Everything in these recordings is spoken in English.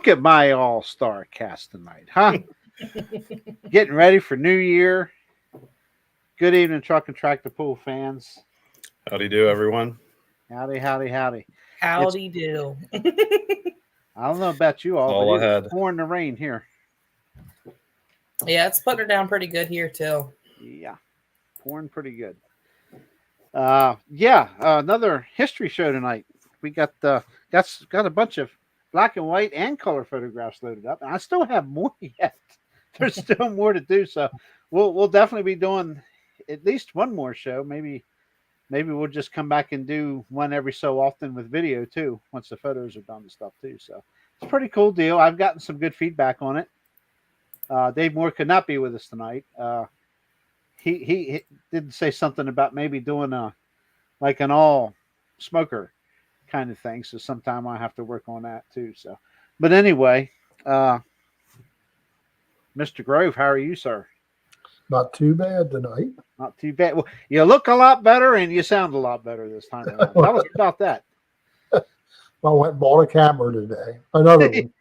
Look at my all-star cast tonight, huh? Getting ready for New Year. Good evening, Truck and Tractor Pool fans. Howdy do, everyone. Howdy, howdy, howdy. Howdy do. I don't know about you all, All but I had. it's pouring the rain here. Yeah, it's putting her down pretty good here too. Yeah, pouring pretty good. Another history show tonight. We got a bunch of black and white and color photographs loaded up, and I still have more yet. There's still more to do, so we'll definitely be doing at least one more show. Maybe we'll just come back and do one every so often with video too, once the photos are done and stuff too. So it's a pretty cool deal. I've gotten some good feedback on it. Dave Moore could not be with us tonight. He did say something about maybe doing an all smoker kind of thing. So sometime I have to work on that too. So, but anyway, Mr. Grove, how are you, sir? Not too bad tonight. Not too bad. Well, you look a lot better and you sound a lot better this time around. Tell us about that. I went and bought a camera today. Another one.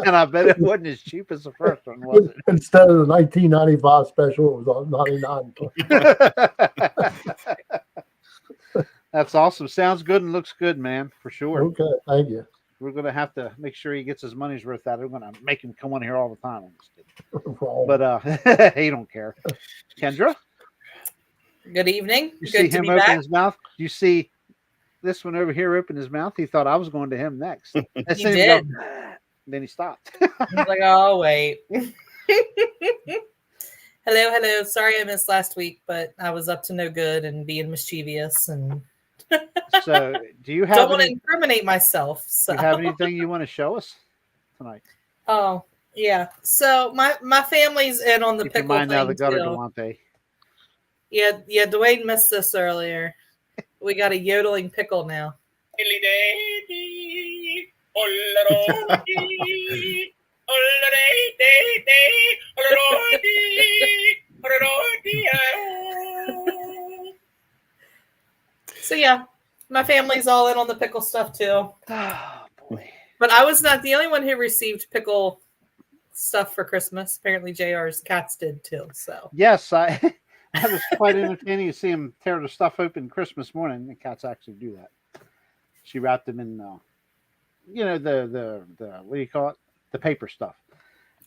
And I bet it wasn't as cheap as the first one, was it? Instead of the 1995 special, it was on 99. That's awesome. Sounds good and looks good, man, for sure. Okay, thank you. We're going to have to make sure he gets his money's worth out. We're going to make him come on here all the time. I'm just kidding. But he don't care. Kendra? Good evening. You Good see him open his mouth? You see this one over here open his mouth? He thought I was going to him next. He did. Then he stopped. He's like, oh, wait. Hello. Sorry I missed last week, but I was up to no good and being mischievous. And so do you have don't want to incriminate myself. So. Do you have anything you want to show us tonight? Oh, yeah. So my family's in on the pickle thing now the gutter too. Duante. Yeah, Dwayne missed this earlier. We got a yodeling pickle now. So yeah, my family's all in on the pickle stuff too. Oh boy. But I was not the only one who received pickle stuff for Christmas. Apparently JR's cats did too. So yes, I was quite entertaining to see him tear the stuff open Christmas morning. The cats actually do that. She wrapped them in the what do you call it? The paper stuff.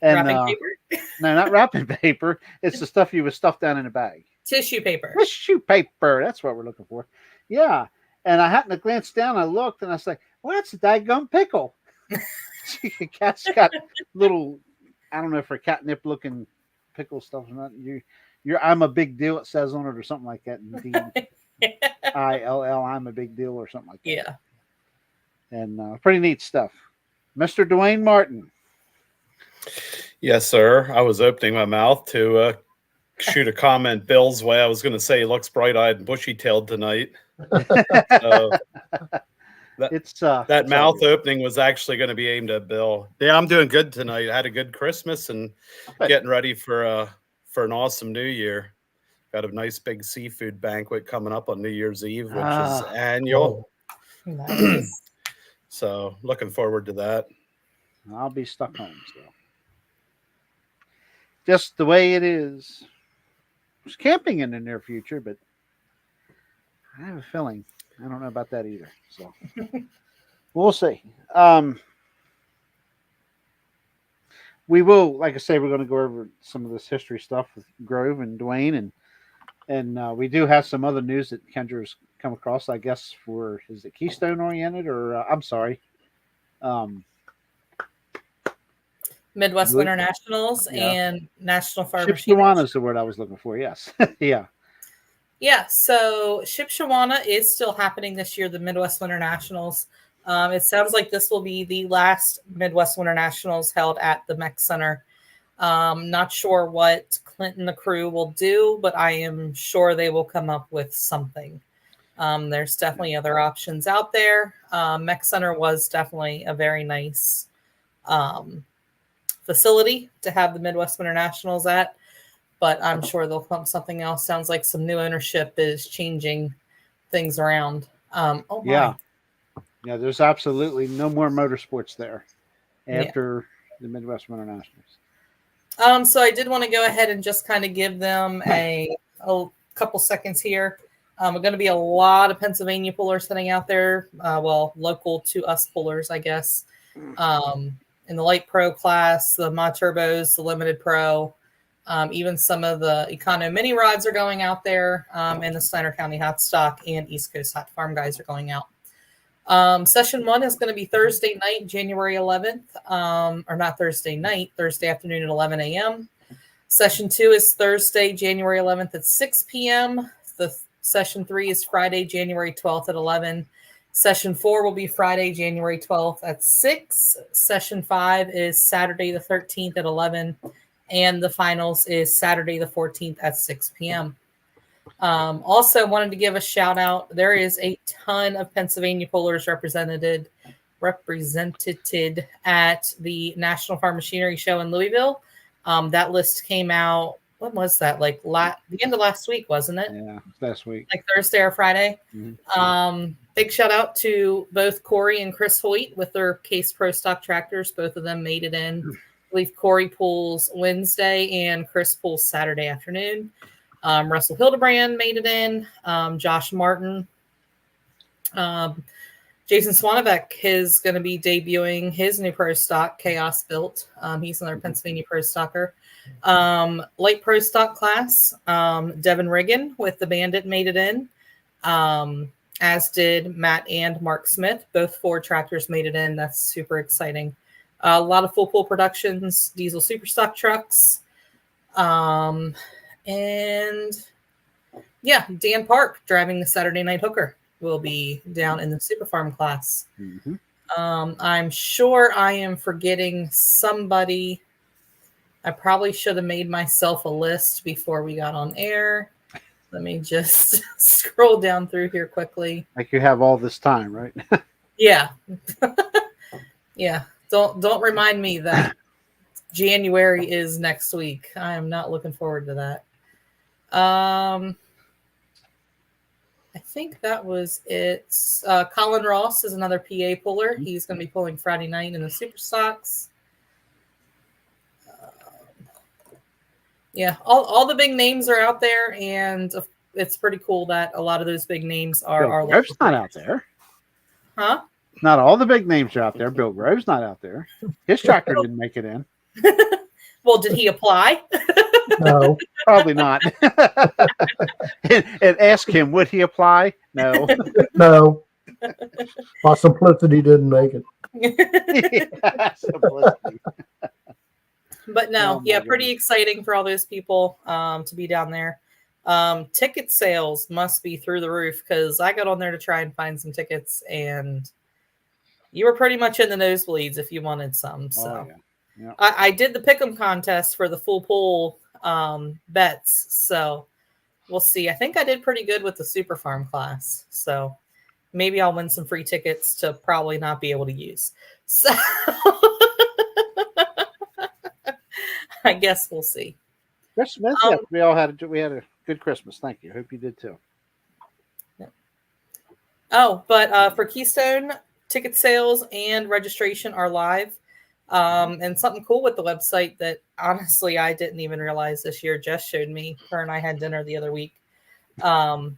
And wrapping paper? No, not wrapping paper. It's the stuff you would stuff down in a bag. Tissue paper. Tissue paper. That's what we're looking for. Yeah. And I happened to glance down. I looked and I was like, well, that's a daggum pickle. Cat's got little, I don't know if they're catnip looking pickle stuff or not. I'm a big deal, it says on it, or something like that. DILL, I'm a big deal, or something like that. Yeah. And pretty neat stuff. Mr. Dwayne Martin. Yes, sir. I was opening my mouth to shoot a comment Bill's way. I was going to say he looks bright-eyed and bushy-tailed tonight. That mouth opening was actually going to be aimed at Bill. Yeah, I'm doing good tonight. I had a good Christmas and getting ready for an awesome New Year. Got a nice big seafood banquet coming up on New Year's Eve, which is annual. Nice. So looking forward to that. I'll be stuck home still. Just the way it is. There's camping in the near future, but I have a feeling I don't know about that either. So we'll see. We will, like I say, we're going to go over some of this history stuff with Grove and Dwayne, and we do have some other news that Kendra's come across. I guess is it Keystone oriented or I'm sorry, Midwest Winter Nationals and National Farmers. Shipshawana is the word I was looking for. Yes, yeah. Yeah, so Shipshawana is still happening this year, the Midwest Winter Nationals. It sounds like this will be the last Midwest Winter Nationals held at the Mech Center. Not sure what Clint and the crew will do, but I am sure they will come up with something. There's definitely other options out there. Mech Center was definitely a very nice facility to have the Midwest Winter Nationals at. But I'm sure they'll come up with something else. Sounds like some new ownership is changing things around. Yeah, there's absolutely no more motorsports there after the Midwest Winter Nationals. So I did want to go ahead and just kind of give them a couple seconds here. We're going to be a lot of Pennsylvania pullers sitting out there. Local to us pullers, I guess. In the light pro class, the mod turbos, the limited pro, even some of the econo mini rods are going out there, and the Steiner County hot stock and East Coast hot farm guys are going out. Session 1 is going to be Thursday night, January 11th, or not Thursday night, Thursday afternoon at 11 a.m. Session 2 is Thursday, January 11th at 6 p.m. Session 3 is Friday, January 12th at 11. Session 4 will be Friday, January 12th at 6. Session 5 is Saturday the 13th at 11. And the finals is Saturday the 14th at 6 p.m. Also wanted to give a shout out. There is a ton of Pennsylvania pullers represented at the National Farm Machinery Show in Louisville. That list came out. When was that? Like the end of last week, wasn't it? Yeah, last week. Like Thursday or Friday. Mm-hmm. Big shout out to both Corey and Chris Hoyt with their Case Pro Stock tractors. Both of them made it in. I believe Corey pulls Wednesday and Chris pulls Saturday afternoon. Russell Hildebrand made it in. Josh Martin. Jason Swanbeck is going to be debuting his new pro stock, Chaos Built. He's another Pennsylvania pro stocker. Light pro stock class, Devin Riggin with the Bandit made it in, as did Matt and Mark Smith. Both Ford tractors made it in. That's super exciting. A lot of full pull productions, diesel super stock trucks. And yeah, Dan Park driving the Saturday Night Hooker will be down in the Super Farm class. Mm-hmm. I'm sure I am forgetting somebody. I probably should have made myself a list before we got on air. Let me just scroll down through here quickly. Like you have all this time, right? Yeah. Yeah. Don't remind me that January is next week. I am not looking forward to that. I think that was it. Colin Ross is another PA puller. He's going to be pulling Friday night in the Super Stocks. Yeah, all the big names are out there, and it's pretty cool that a lot of those big names are Bill Grove's not out there. Huh? Not all the big names are out there. Bill Grove's not out there. His tractor didn't make it in. Well, did he apply? No. Probably not. and ask him, would he apply? No. No. My simplicity didn't make it. Yeah, simplicity. But no, Oh, yeah, my pretty goodness. exciting for all those people to be down there. Ticket sales must be through the roof because I got on there to try and find some tickets, and you were pretty much in the nosebleeds if you wanted some. So Oh, yeah. I did the pick'em contest for the full pool bets, so we'll see. I think I did pretty good with the Super Farm class, so maybe I'll win some free tickets to probably not be able to use. So I guess we'll see. Christmas. Yeah, we had a good Christmas. Thank you. Hope you did too. Oh, but for Keystone, ticket sales and registration are live. And something cool with the website that honestly I didn't even realize this year. Jess showed me. Her and I had dinner the other week. The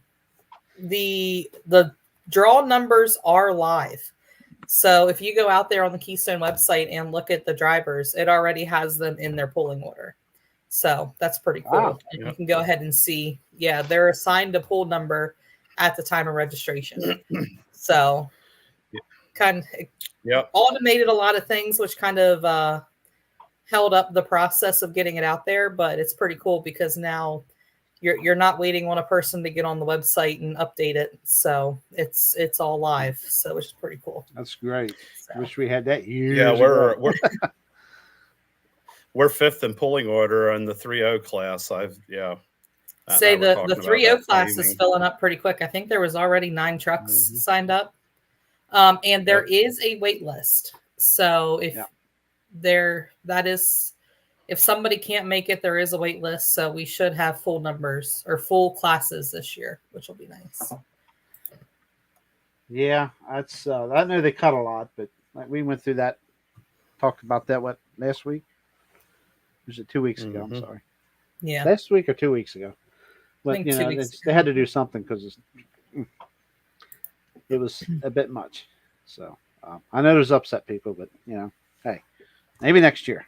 draw numbers are live. So if you go out there on the Keystone website and look at the drivers, it already has them in their pulling order. So that's pretty cool. Wow. And you can go ahead and see, yeah, they're assigned a pull number at the time of registration. So kind of automated a lot of things, which kind of held up the process of getting it out there. But it's pretty cool because now you're not waiting on a person to get on the website and update it. So it's all live. So which is pretty cool. That's great. So. Wish we had that years Yeah, ago. we're fifth in pulling order in the 3.0 class. Say the 3.0 class is filling up pretty quick. I think there was already 9 trucks signed up. And there is a wait list. So if somebody can't make it, there is a wait list. So we should have full numbers or full classes this year, which will be nice. Yeah, that's. I know they cut a lot, but we went through that. Talked about that last week? Was it 2 weeks ago? I'm sorry. Yeah. Last week or 2 weeks ago. But think 2 weeks they ago. had to do something because it was a bit much. So I know there's upset people, but hey, maybe next year.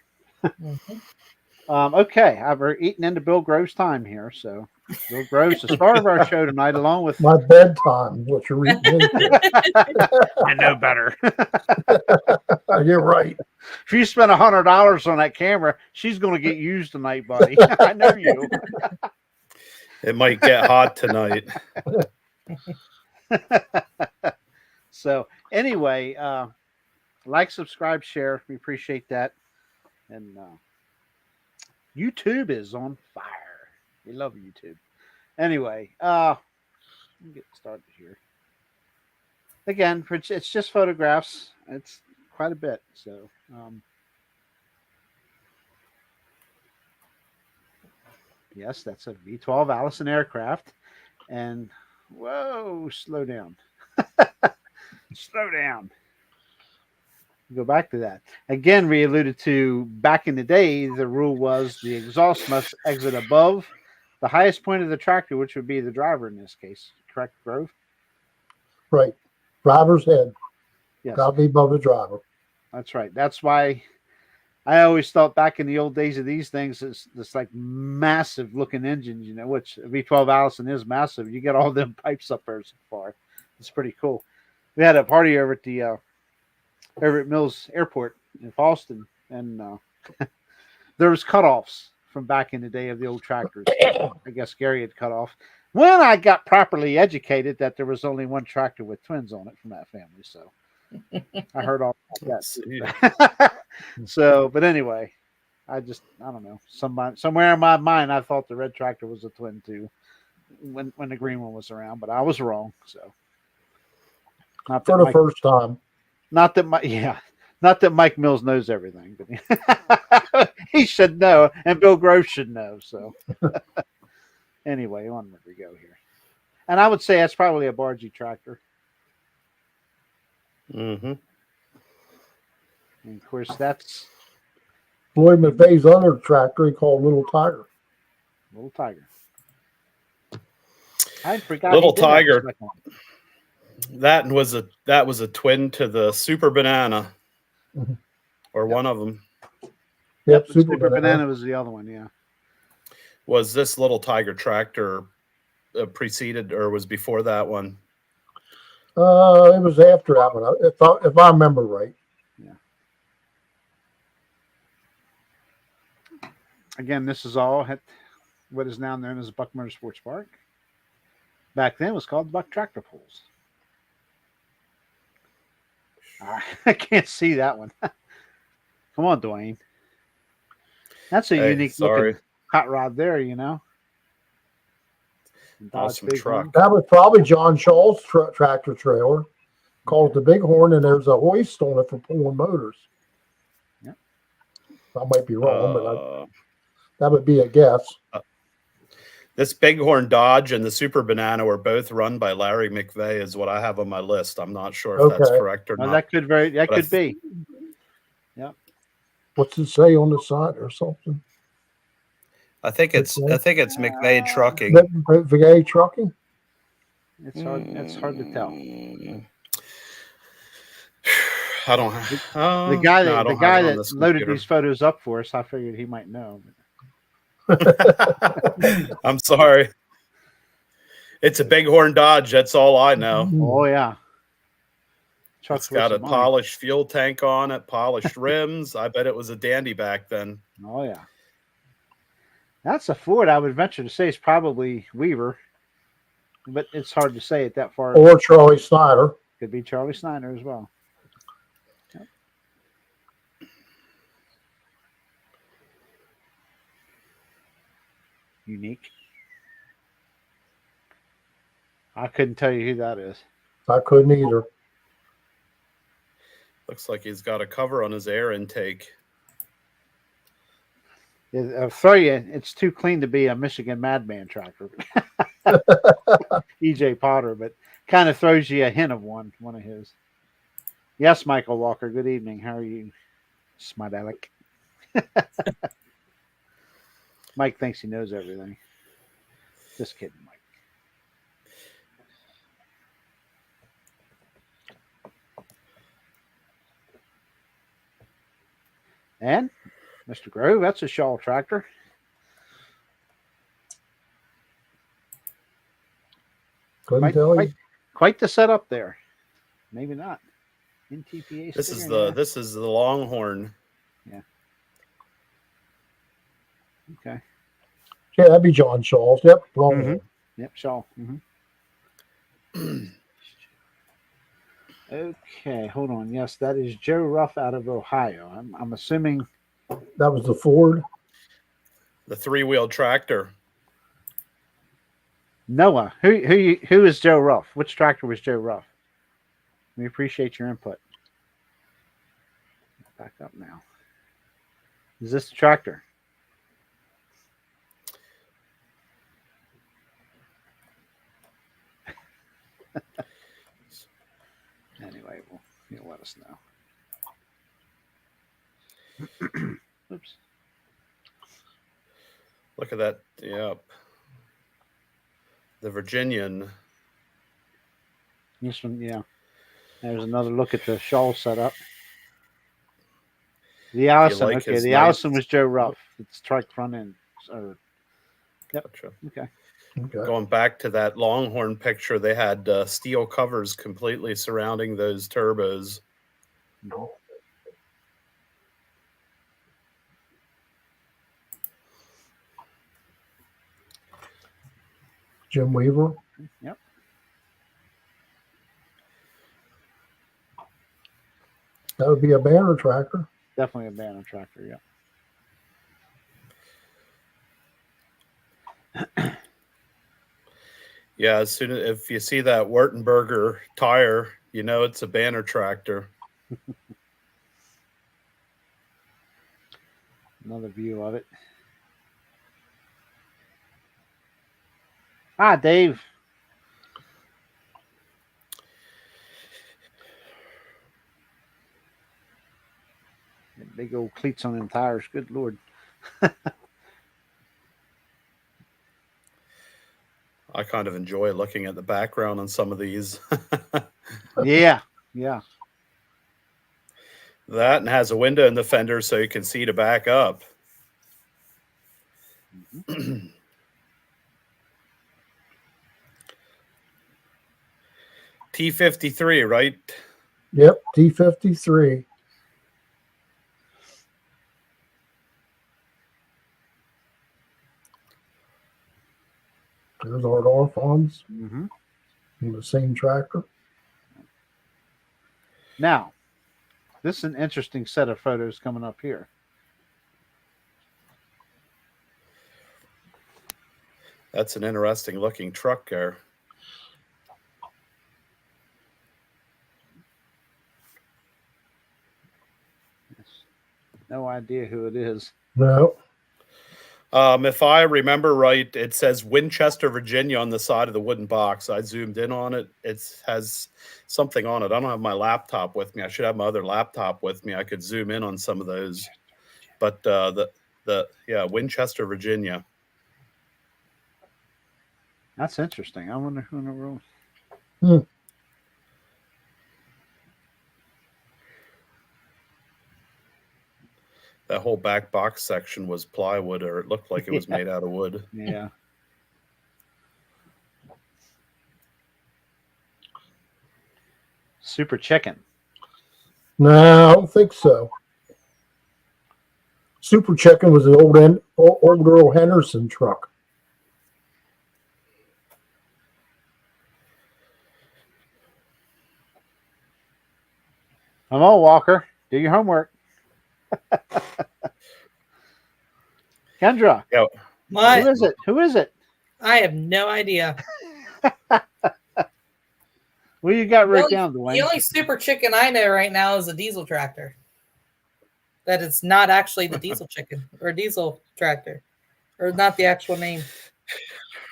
Okay, we're eating into Bill Grove's time here. So Bill Grove's the star of our show tonight, along with my bedtime, what you're reading into. I know better. You're right. If you spend $100 on that camera, she's going to get used tonight, buddy. I know you. It might get hot tonight. So anyway, like, subscribe, share. We appreciate that. And YouTube is on fire. We love YouTube. Anyway, let me get started here. Again, it's just photographs. It's quite a bit. So yes, that's a V-12 Allison aircraft. And whoa, slow down. Slow down. Go back to that. Again, we alluded to back in the day, the rule was the exhaust must exit above the highest point of the tractor, which would be the driver in this case. Correct, Grove? Right. Driver's head. Yes. Got to be above the driver. That's right. That's why I always thought back in the old days of these things, it's like massive looking engines, which V12 Allison is massive. You get all them pipes up there so far. It's pretty cool. We had a party over at the over at Mills Airport in Boston, and there was cutoffs from back in the day of the old tractors. I guess Gary had cut off. When I got properly educated that there was only one tractor with twins on it from that family, so I heard all about that. So, but anyway, I don't know. Somewhere in my mind, I thought the red tractor was a twin too, when the green one was around, but I was wrong. So, not for the first time. Not that Mike Mills knows everything, but he should know, and Bill Grove should know. So, anyway, on where we go here, and I would say that's probably a bargee tractor. Mm-hmm. And of course, that's Floyd McVeigh's other tractor he called Little Tiger. Little Tiger. I forgot. Little Tiger. That was a twin to the Super Banana, or one of them. Yep, Super Banana was the other one. Yeah. Was this Little Tiger tractor preceded or was before that one? It was after that one, if I remember right. Yeah. Again, this is all at what is now known as Buck Motorsports Park. Back then, it was called Buck Tractor Pools. I can't see that one. Come on, Dwayne. That's a unique looking hot rod there, Awesome truck. That was probably John Shaw's tractor trailer, called the Bighorn, and there's a hoist on it for pulling motors. Yep. I might be wrong, but that would be a guess. This Bighorn Dodge and the Super Banana were both run by Larry McVeigh, is what I have on my list. I'm not sure if that's correct or not. That could be. Yeah. What's it say on the side or something? I think it's McVeigh Trucking. McVeigh Trucking? It's hard to tell. I don't. The guy that loaded these photos up for us, I figured he might know. I'm sorry. It's a Bighorn Dodge. That's all I know. Oh yeah. It's got a polished fuel tank on it, polished rims. I bet it was a dandy back then. Oh yeah. That's a Ford. I would venture to say it's probably Weaver, but it's hard to say it that far. Or Charlie Snyder. Could be Charlie Snyder as well. Yep. Unique. I couldn't tell you who that is. I couldn't either. Looks like he's got a cover on his air intake. I'll tell you, it's too clean to be a Michigan Madman tractor. EJ Potter, but kind of throws you a hint of one of his. Yes, Michael Walker. Good evening. How are you, smart aleck? Mike thinks he knows everything. Just kidding, Mike. And Mr. Grove, that's a Shaw tractor. Couldn't tell you. Quite the setup there. Maybe not. NTPA. This is the Longhorn. Yeah. Okay. Yeah, that'd be John Shaw's. Yep. Yep, Shaw. Okay, hold on. Yes, that is Joe Ruff out of Ohio. I'm assuming that was the Ford. The 3-wheel tractor. Noah. Who is Joe Ruff? Which tractor was Joe Ruff? We appreciate your input. Back up now. Is this the tractor? Anyway, you'll let us know. Oops. Look at that. Yep. The Virginian. This one, yeah. There's another look at the Shaw setup. The Allison, like okay. The Allison was Joe Ruff. It's trike front end. So, yep. Gotcha. Okay. Going back to that Longhorn picture, they had steel covers completely surrounding those turbos. No. Jim Weaver. Yep. That would be a banner tractor. Definitely a banner tractor, yeah. Yeah, as soon as if you see that Wurtenberger tire, you know it's a banner tractor. Another view of it. Ah, Dave. Big old cleats on them tires. Good Lord. I kind of enjoy looking at the background on some of these. Yeah. That and has a window in the fender so you can see to back up. T53, right? Yep, T53. There's Art Orphans. Mm-hmm. The same tractor. Now, this is an interesting set of photos coming up here. That's an interesting looking truck there. No idea who it is. No. If I remember right, it says Winchester, Virginia on the side of the wooden box. I zoomed in on it. It has something on it. I don't have my laptop with me. I should have my other laptop with me. I could zoom in on some of those. But Winchester, Virginia. That's interesting. I wonder who in the room. That whole back box section was plywood, or it looked like it was made out of wood. Yeah. Super Chicken. No, I don't think so. Super Chicken was an old Earl Henderson truck. Come on, Walker. Do your homework. Kendra. Yeah. What? Who is it? I have no idea. What you got written down, Duane? The only super chicken I know right now is a diesel tractor. That it's not actually the diesel chicken or diesel tractor, or not the actual name.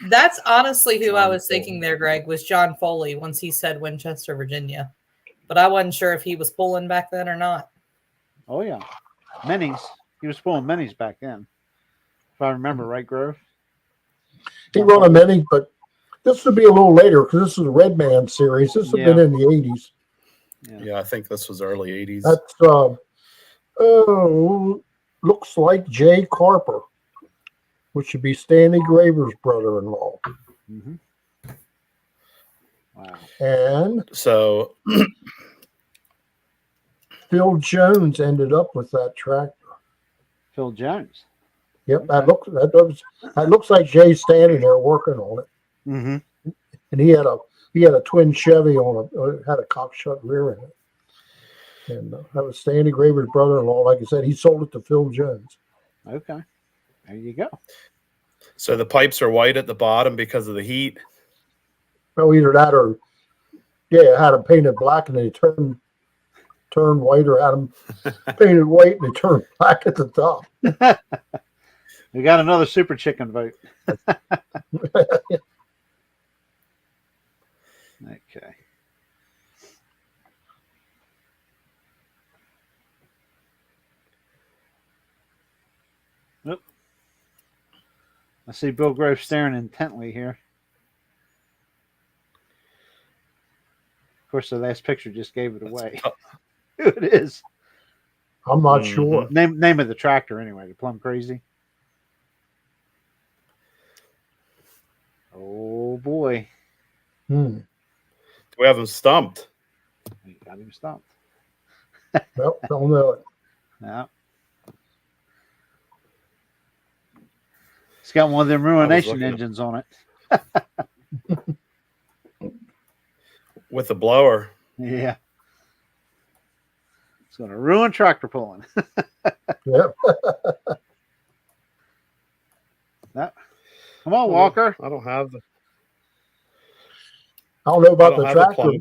That's honestly who I was thinking there, Greg, was John Foley once he said Winchester, Virginia. But I wasn't sure if he was pulling back then or not. Oh, yeah. Minis. He was pulling minis back then. If I remember right, Grove. He run a mini, but this would be a little later because this is a Red Man series. This would have been in the 80s. Yeah, I think this was early 80s. That's, looks like Jay Carper, which should be Stanley Graver's brother-in-law. Mm-hmm. Wow. And so Phil Jones ended up with that tractor. Phil Jones. Yep, Okay. that looks like Jay standing there working on it. Mm-hmm. And he had a twin Chevy had a cock shut rear in it. And that was Stanley Graver's brother-in-law. Like I said, he sold it to Phil Jones. Okay. There you go. So the pipes are white at the bottom because of the heat. Well, either that or, it had them painted black and they turned white, or had them painted white and they turned black at the top. We got another super chicken vote. Okay. Nope. I see Bill Grove staring intently here. Of course, the last picture just gave it away. Who it is? I'm not sure. Name of the tractor anyway. The Plum Crazy. Oh boy. Do we have him stumped? We got him stumped. Well, don't know it. No. It's got one of them ruination engines on it. With the blower. Yeah. It's going to ruin tractor pulling. Yep. No. Come on, Walker. I don't have the. I don't know about the tractor.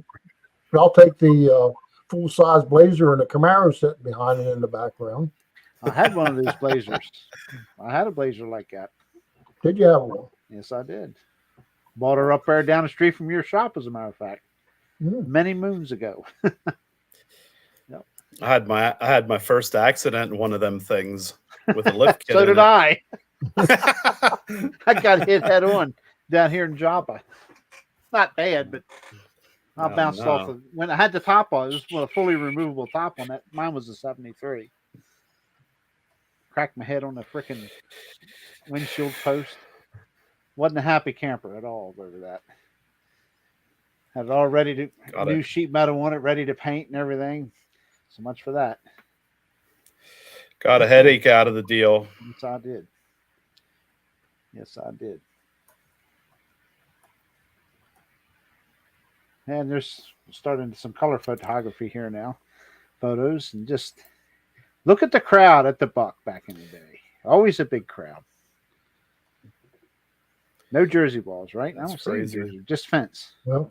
But I'll take the full-size Blazer and the Camaro sitting behind it in the background. I had one of these Blazers. I had a Blazer like that. Did you have one? Yes, I did. Bought her up there down the street from your shop, as a matter of fact. Many moons ago. Yep. I had my first accident in one of them things with a lift kit. So did I. I got hit head on down here in Joppa. Not bad, but I bounced off when I had the top on. It was with a fully removable top on that. Mine was a 73. Cracked my head on the freaking windshield post. Wasn't a happy camper at all over that. Had it all ready to new sheet metal on it, ready to paint and everything. So much for that. Got a headache out of the deal. Yes, I did. Yes, I did. And there's starting some color photography here now. Photos, and just look at the crowd at the Buck back in the day. Always a big crowd. No jersey balls, right? That's I don't see crazy. jersey, just fence. Well,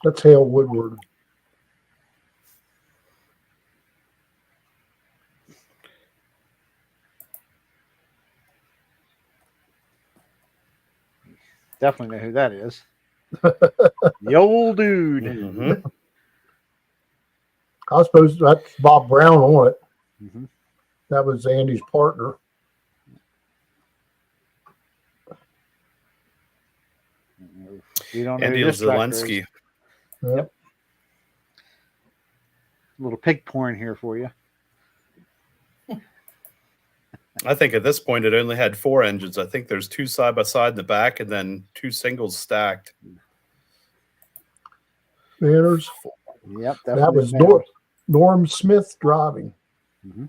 that's Hale Woodward. Definitely know who that is. The old dude. Mm-hmm. I suppose that's Bob Brown on it. Mm-hmm. That was Andy's partner. You don't know Andy who this tractor Zelensky. is. Yep. A little pig porn here for you. I think at this point it only had 4 engines. I think there's 2 side by side in the back and then 2 singles stacked. Manners. Yep, That was Norm Smith driving. Mm-hmm.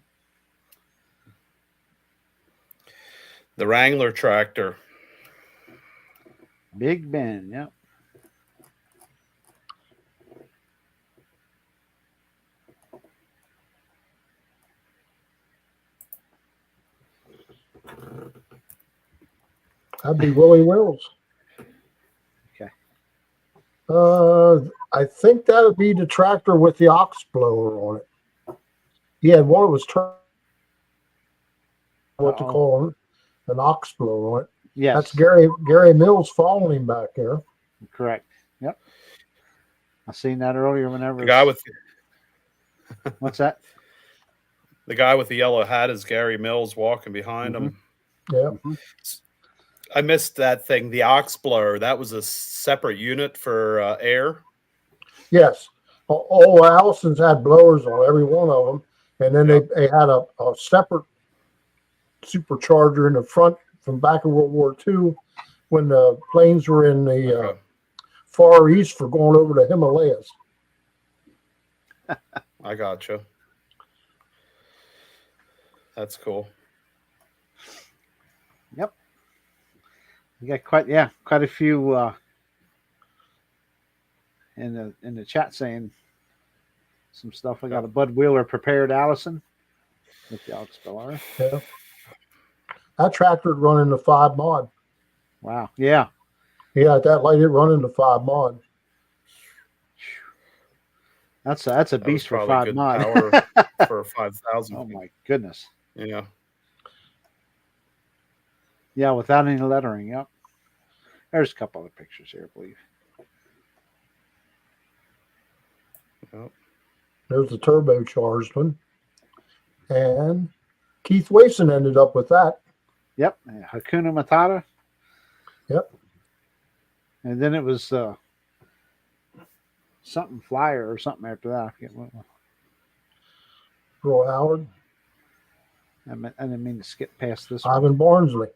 The Wrangler tractor. Big Ben, yep. That'd be Willie Wills. Okay. I think that would be the tractor with the ox blower on it. He had one that was what to call it, an ox blow on it. Yes. That's Gary Mills following him back there. Correct. Yep. I seen that earlier. Whenever the guy with what's that? The guy with the yellow hat is Gary Mills walking behind him. Yeah. I missed that thing. The ox blower. That was a separate unit for air. Yes. All Allisons had blowers on every one of them, and then they had a separate supercharger in the front from back in World War II when the planes were in the Far East for going over the Himalayas. I gotcha. That's cool. Yep. We got quite a few in the chat saying some stuff. I got a Bud Wheeler prepared Allison with the ox blower. Yeah. That tractor would run into 5 mod. Wow. Yeah. Yeah, at that light it run into 5 mod. That's a beast for 5 mod. Power for 5,000. Oh my goodness. Yeah. Yeah, without any lettering. Yep. There's a couple other pictures here, I believe. Yep. There's the turbocharged one. And Keith Wason ended up with that. Yep. Hakuna Matata. Yep. And then it was something Flyer or something after that. I forget what it was. Roy Howard. I didn't mean to skip past this one. Ivan Barnsley.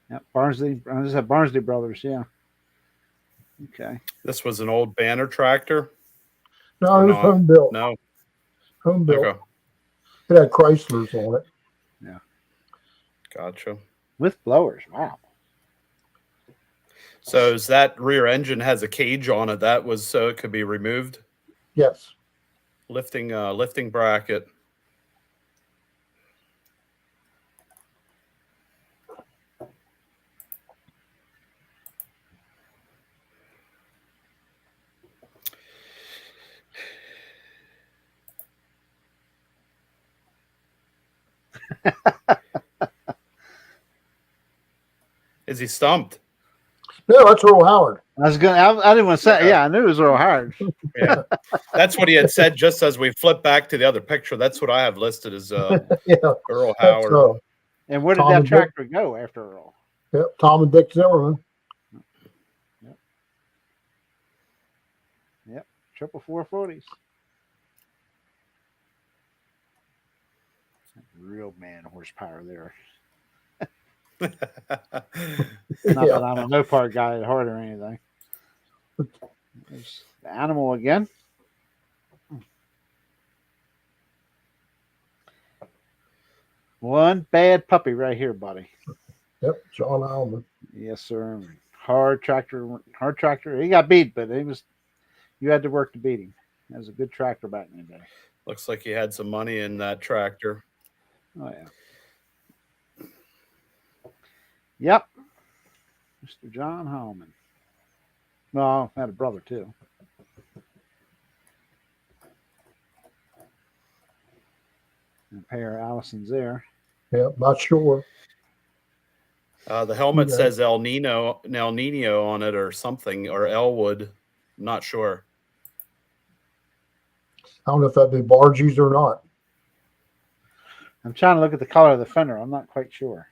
Yep. Barnsley. I just have Barnsley Brothers. Yeah. Okay. This was an old Banner tractor. No, it was home built. No. Home built. Okay. It had Chryslers on it. Yeah. Gotcha. With blowers. Wow. So is that rear engine has a cage on it? That was so it could be removed? Yes. Lifting bracket. Is he stumped? No, that's Earl Howard. I didn't want to say. Yeah, I knew it was Earl Howard. Yeah, that's what he had said. Just as we flip back to the other picture, that's what I have listed as Earl Howard. And where did that tractor go after Earl? Yep, Tom and Dick Zimmerman. Yep, 440s. Real man horsepower there. Not that I'm a Mopar guy at heart or anything. There's the animal again. One bad puppy right here, buddy. Yep, John Alman. Yes, sir. Hard tractor. He got beat, but you had to work to beat him. That was a good tractor back in the day. Looks like he had some money in that tractor. Oh yeah. Yep. Mr. John Hallman. Well, I had a brother too. And a pair of Allisons there. Yep, not sure. The helmet says El Nino on it or something, or Elwood. I'm not sure. I don't know if that'd be Bargees or not. I'm trying to look at the color of the fender. I'm not quite sure.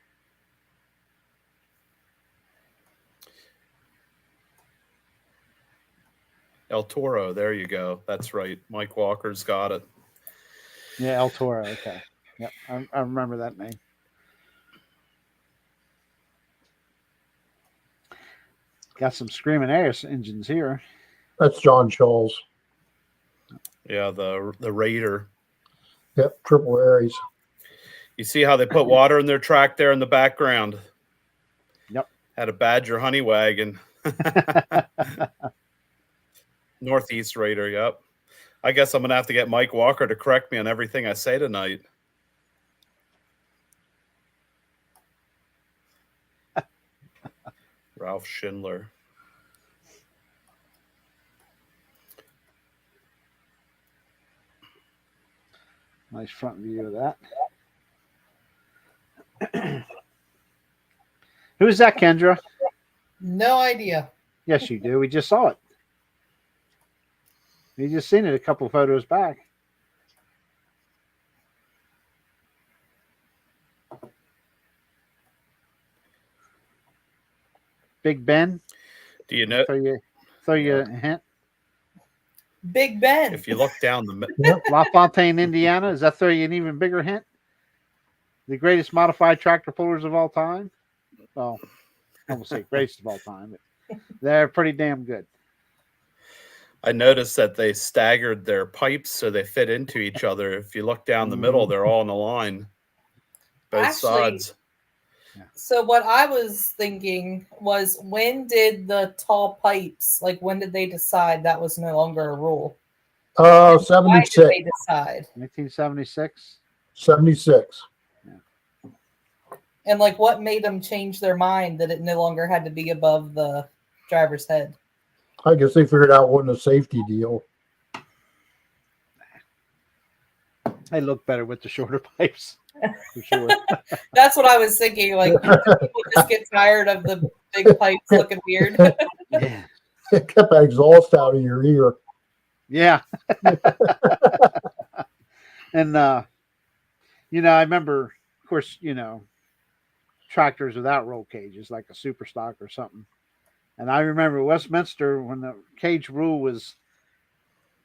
El Toro, there you go. That's right. Mike Walker's got it. Yeah, El Toro. Okay. Yep, I remember that name. Got some Screaming Ass engines here. That's John Charles. Yeah, the Raider. Yep, triple Aries. You see how they put water in their track there in the background? Yep. Had a Badger honey wagon. Northeast Raider, yep. I guess I'm going to have to get Mike Walker to correct me on everything I say tonight. Ralph Schindler. Nice front view of that. Who's that, Kendra? No idea. Yes, you do. We just saw it. You just seen it a couple photos back. Big Ben. Do you know? Throw you a hint. Big Ben. If you look down the LaFontaine, Indiana. Does that throw you an even bigger hint? The greatest modified tractor pullers of all time. Well, I won't say greatest of all time, but they're pretty damn good. I noticed that they staggered their pipes so they fit into each other. If you look down the middle, they're all in a line, both sides. So what I was thinking was, when did the tall pipes, like when did they decide that was no longer a rule? 76. Why did they decide? 1976. 76. And like, what made them change their mind that it no longer had to be above the driver's head? I guess they figured out it wasn't a safety deal. They look better with the shorter pipes, for sure. That's what I was thinking. Like, people just get tired of the big pipes looking weird. Yeah. It kept that exhaust out of your ear. Yeah. And, I remember, of course, tractors without roll cages, like a super stock or something. And I remember Westminster, when the cage rule was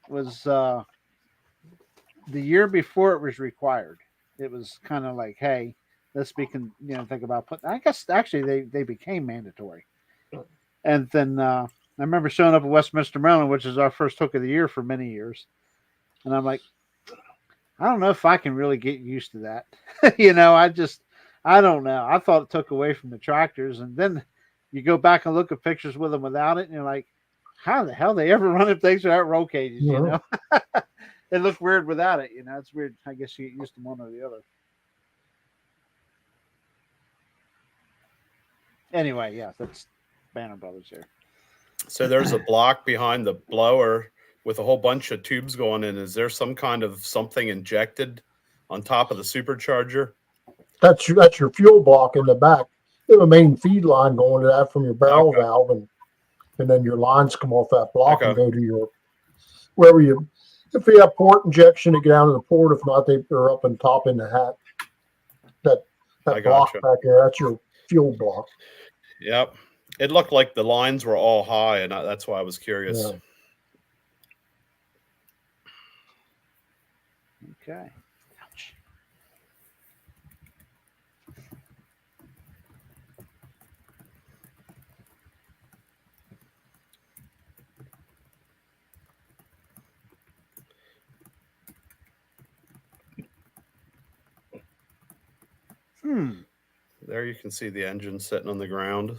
the year before it was required. It was kind of like, hey, let's think about putting. I guess actually they became mandatory. And then I remember showing up at Westminster, Maryland, which is our first hook of the year for many years. And I'm like, I don't know if I can really get used to that. I don't know. I thought it took away from the tractors. And then you go back and look at pictures with them without it, and you're like, how the hell they ever running things without roll cages, It looked weird without it, It's weird. I guess you get used to one or the other. Anyway, yeah, that's Banner Brothers here. So there's a block behind the blower with a whole bunch of tubes going in. Is there some kind of something injected on top of the supercharger? That's your fuel block in the back. You have a main feed line going to that from your barrel valve, and then your lines come off that block and go to your wherever you. If you have port injection, to get down to the port. If not, they're up and top in the hat. That block back there, that's your fuel block. Yep. It looked like the lines were all high, and that's why I was curious. Yeah. Okay. Ouch. There you can see the engine sitting on the ground.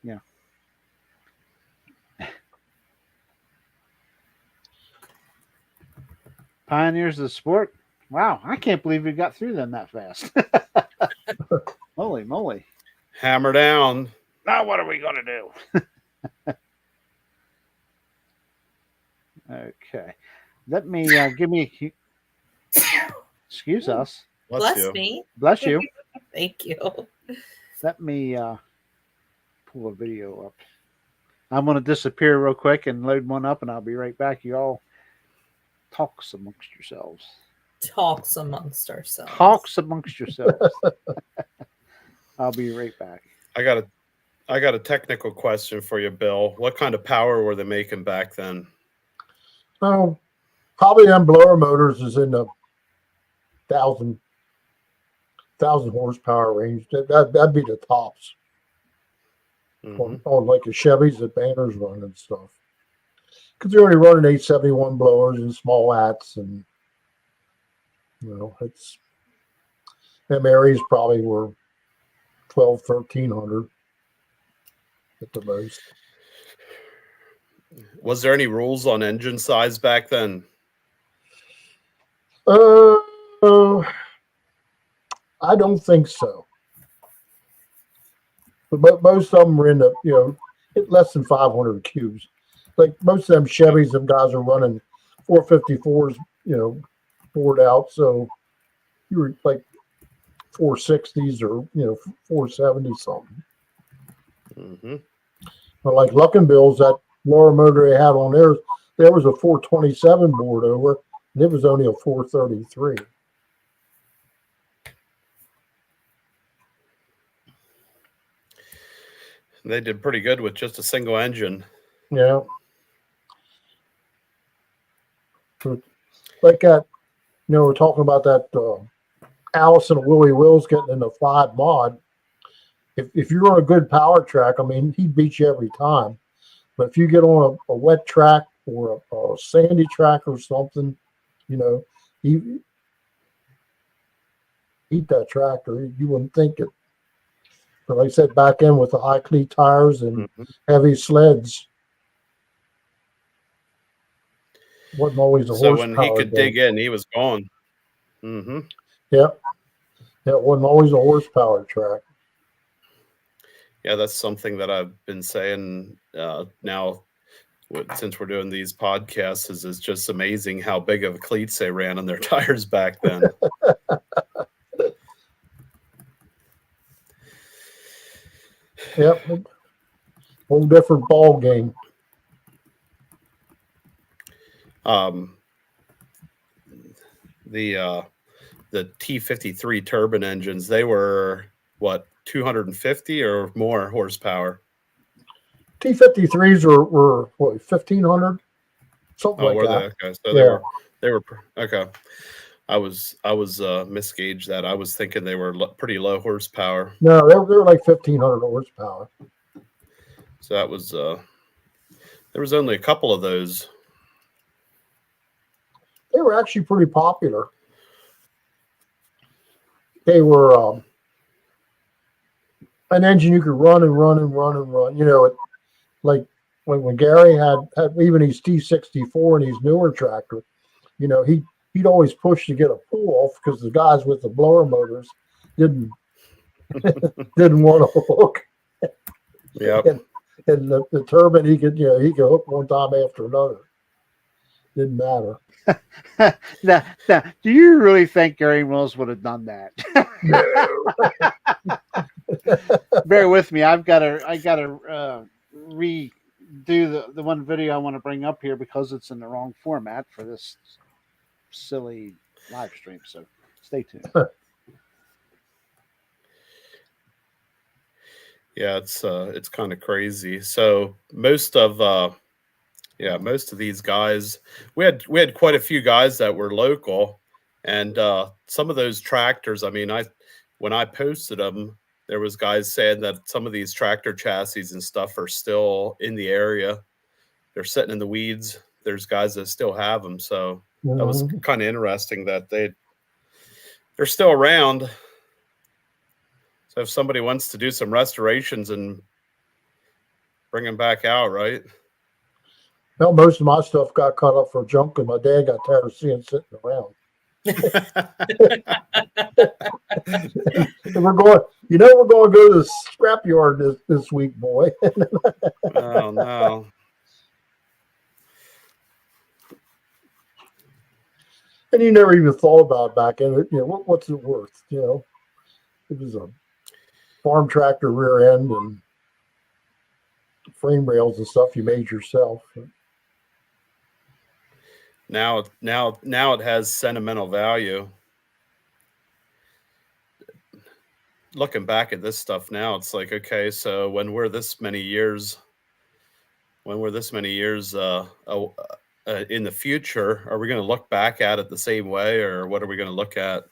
Yeah. Pioneers of the sport. Wow, I can't believe we got through them that fast. Holy moly. Hammer down. Now what are we going to do? Okay. Let me give me excuse us. Bless me. Bless you. Thank you. Let me pull a video up. I'm going to disappear real quick and load one up, and I'll be right back. You all talks amongst yourselves. Talks amongst ourselves. Talks amongst yourselves. I'll be right back. I got a technical question for you, Bill. What kind of power were they making back then? Oh, probably them blower motors is in the 1,000 horsepower range. That'd be the tops. On like the Chevys that Banner's running and stuff. Because they're only running 871 blowers and small hats, and it's them areas probably were 1,200-1,300 at the most. Was there any rules on engine size back then? I don't think so. But most of them were in the, less than 500 cubes. Like most of them Chevys, them guys are running 454s, bored out. So you were like 460s or 470 something. Mm-hmm. But like Luckenbill's, that lower motor they had on theirs, there was a 427 board over, and it was only a 433. They did pretty good with just a single engine. Yeah. Like that, we're talking about that Allison and Willie Wills getting in the 5 mod. If you're on a good power track, I mean, he'd beat you every time. But if you get on a wet track or a sandy track or something, he eat that tractor. You wouldn't think it. But like I said, back in with the high cleat tires and heavy sleds, wasn't always a horsepower. So when he could dig in, he was gone. Mm-hmm. Yep. Yeah, it wasn't always a horsepower track. Yeah, that's something that I've been saying now. Since we're doing these podcasts, is it's just amazing how big of cleats they ran on their tires back then. Yep, whole different ball game. The T53 turbine engines, they were what, 250 or more horsepower? T53s were what, 1,500, something like were that. They? Okay, so they were okay. I was misgauged that. I was thinking they were pretty low horsepower. No, they were like 1,500 horsepower. So that was there was only a couple of those. They were actually pretty popular. They were an engine you could run and run and run and run. Like when Gary had even his T64 and his newer tractor, he'd always push to get a pull off because the guys with the blower motors didn't want to hook. Yeah. And the turbine he could hook one time after another. Didn't matter. Now, do you really think Gary Mills would have done that? No. Bear with me. I gotta redo the one video I want to bring up here because it's in the wrong format for this silly live stream. So stay tuned. Yeah, it's kind of crazy. So most of these guys, we had quite a few guys that were local, and some of those tractors. I mean, when I posted them, there was guys saying that some of these tractor chassis and stuff are still in the area. They're sitting in the weeds. There's guys that still have them. So that was kind of interesting that they're still around. So if somebody wants to do some restorations and bring them back out, right? Well, most of my stuff got cut up for junk, and my dad got tired of seeing sitting around. We're going to go to the scrapyard this week, boy. Oh no. And you never even thought about it back in it. What's it worth? It was a farm tractor rear end and frame rails and stuff you made yourself. Now it has sentimental value. Looking back at this stuff now, it's like, okay, so when we're this many years in the future, are we going to look back at it the same way, or what are we going to look at?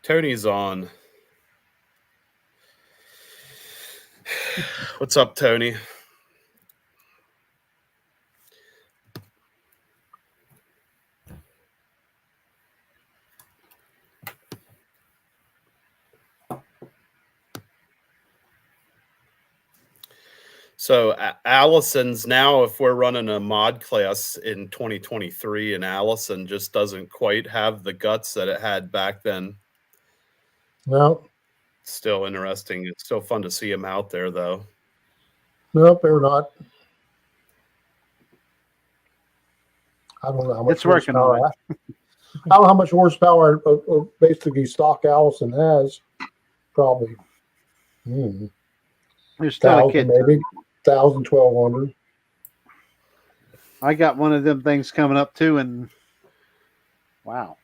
Tony's on. What's up, Tony? So Allison's now, if we're running a mod class in 2023, and Allison just doesn't quite have the guts that it had back then. No. Still interesting. It's still fun to see them out there, though. Nope, they're not. I don't know how much It's working on horsepower. I don't know how much horsepower basically stock Allison has. Probably You're still a kid, maybe 1,000, 1,200. I got one of them things coming up too, and wow,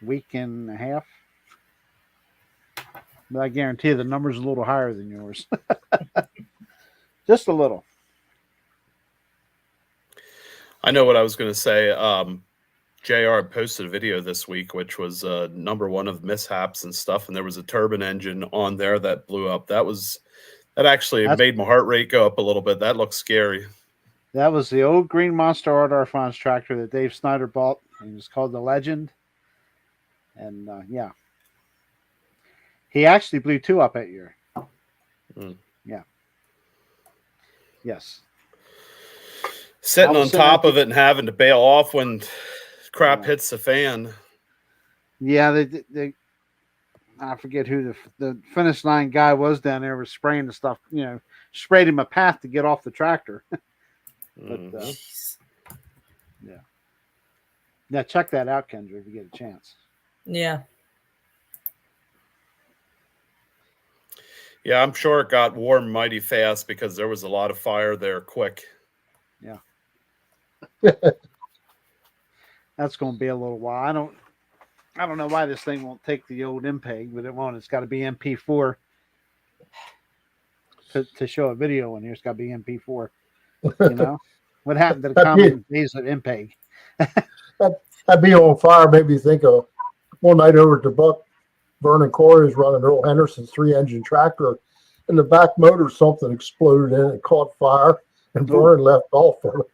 week and a half. But I guarantee you the number's a little higher than yours. Just a little. I know what I was going to say. JR posted a video this week, which was number one of mishaps and stuff. And there was a turbine engine on there that blew up. That actually made my heart rate go up a little bit. That looks scary. That was the old Green Monster R.R. Fonz tractor that Dave Snyder bought. It was called the Legend. And yeah. He actually blew 2 up that year. Yeah. Yes. Sitting on top of it and having to bail off when crap hits the fan. Yeah, they I forget who the finish line guy was down there was spraying the stuff, sprayed him a path to get off the tractor. But yeah, check that out, Kendra, if you get a chance. Yeah. Yeah, I'm sure it got warm mighty fast because there was a lot of fire there quick. Yeah. That's going to be a little while. I don't know why this thing won't take the old MPEG, but it won't. It's got to be MP4 to show a video in here. It's got to be MP4. What happened to the common days of MPEG? That'd be on fire. Made me think of one night over at the Buck. Vernon Corey was running Earl Henderson's 3-engine tractor. In the back motor, something exploded in it, caught fire, and Vernon left off of it.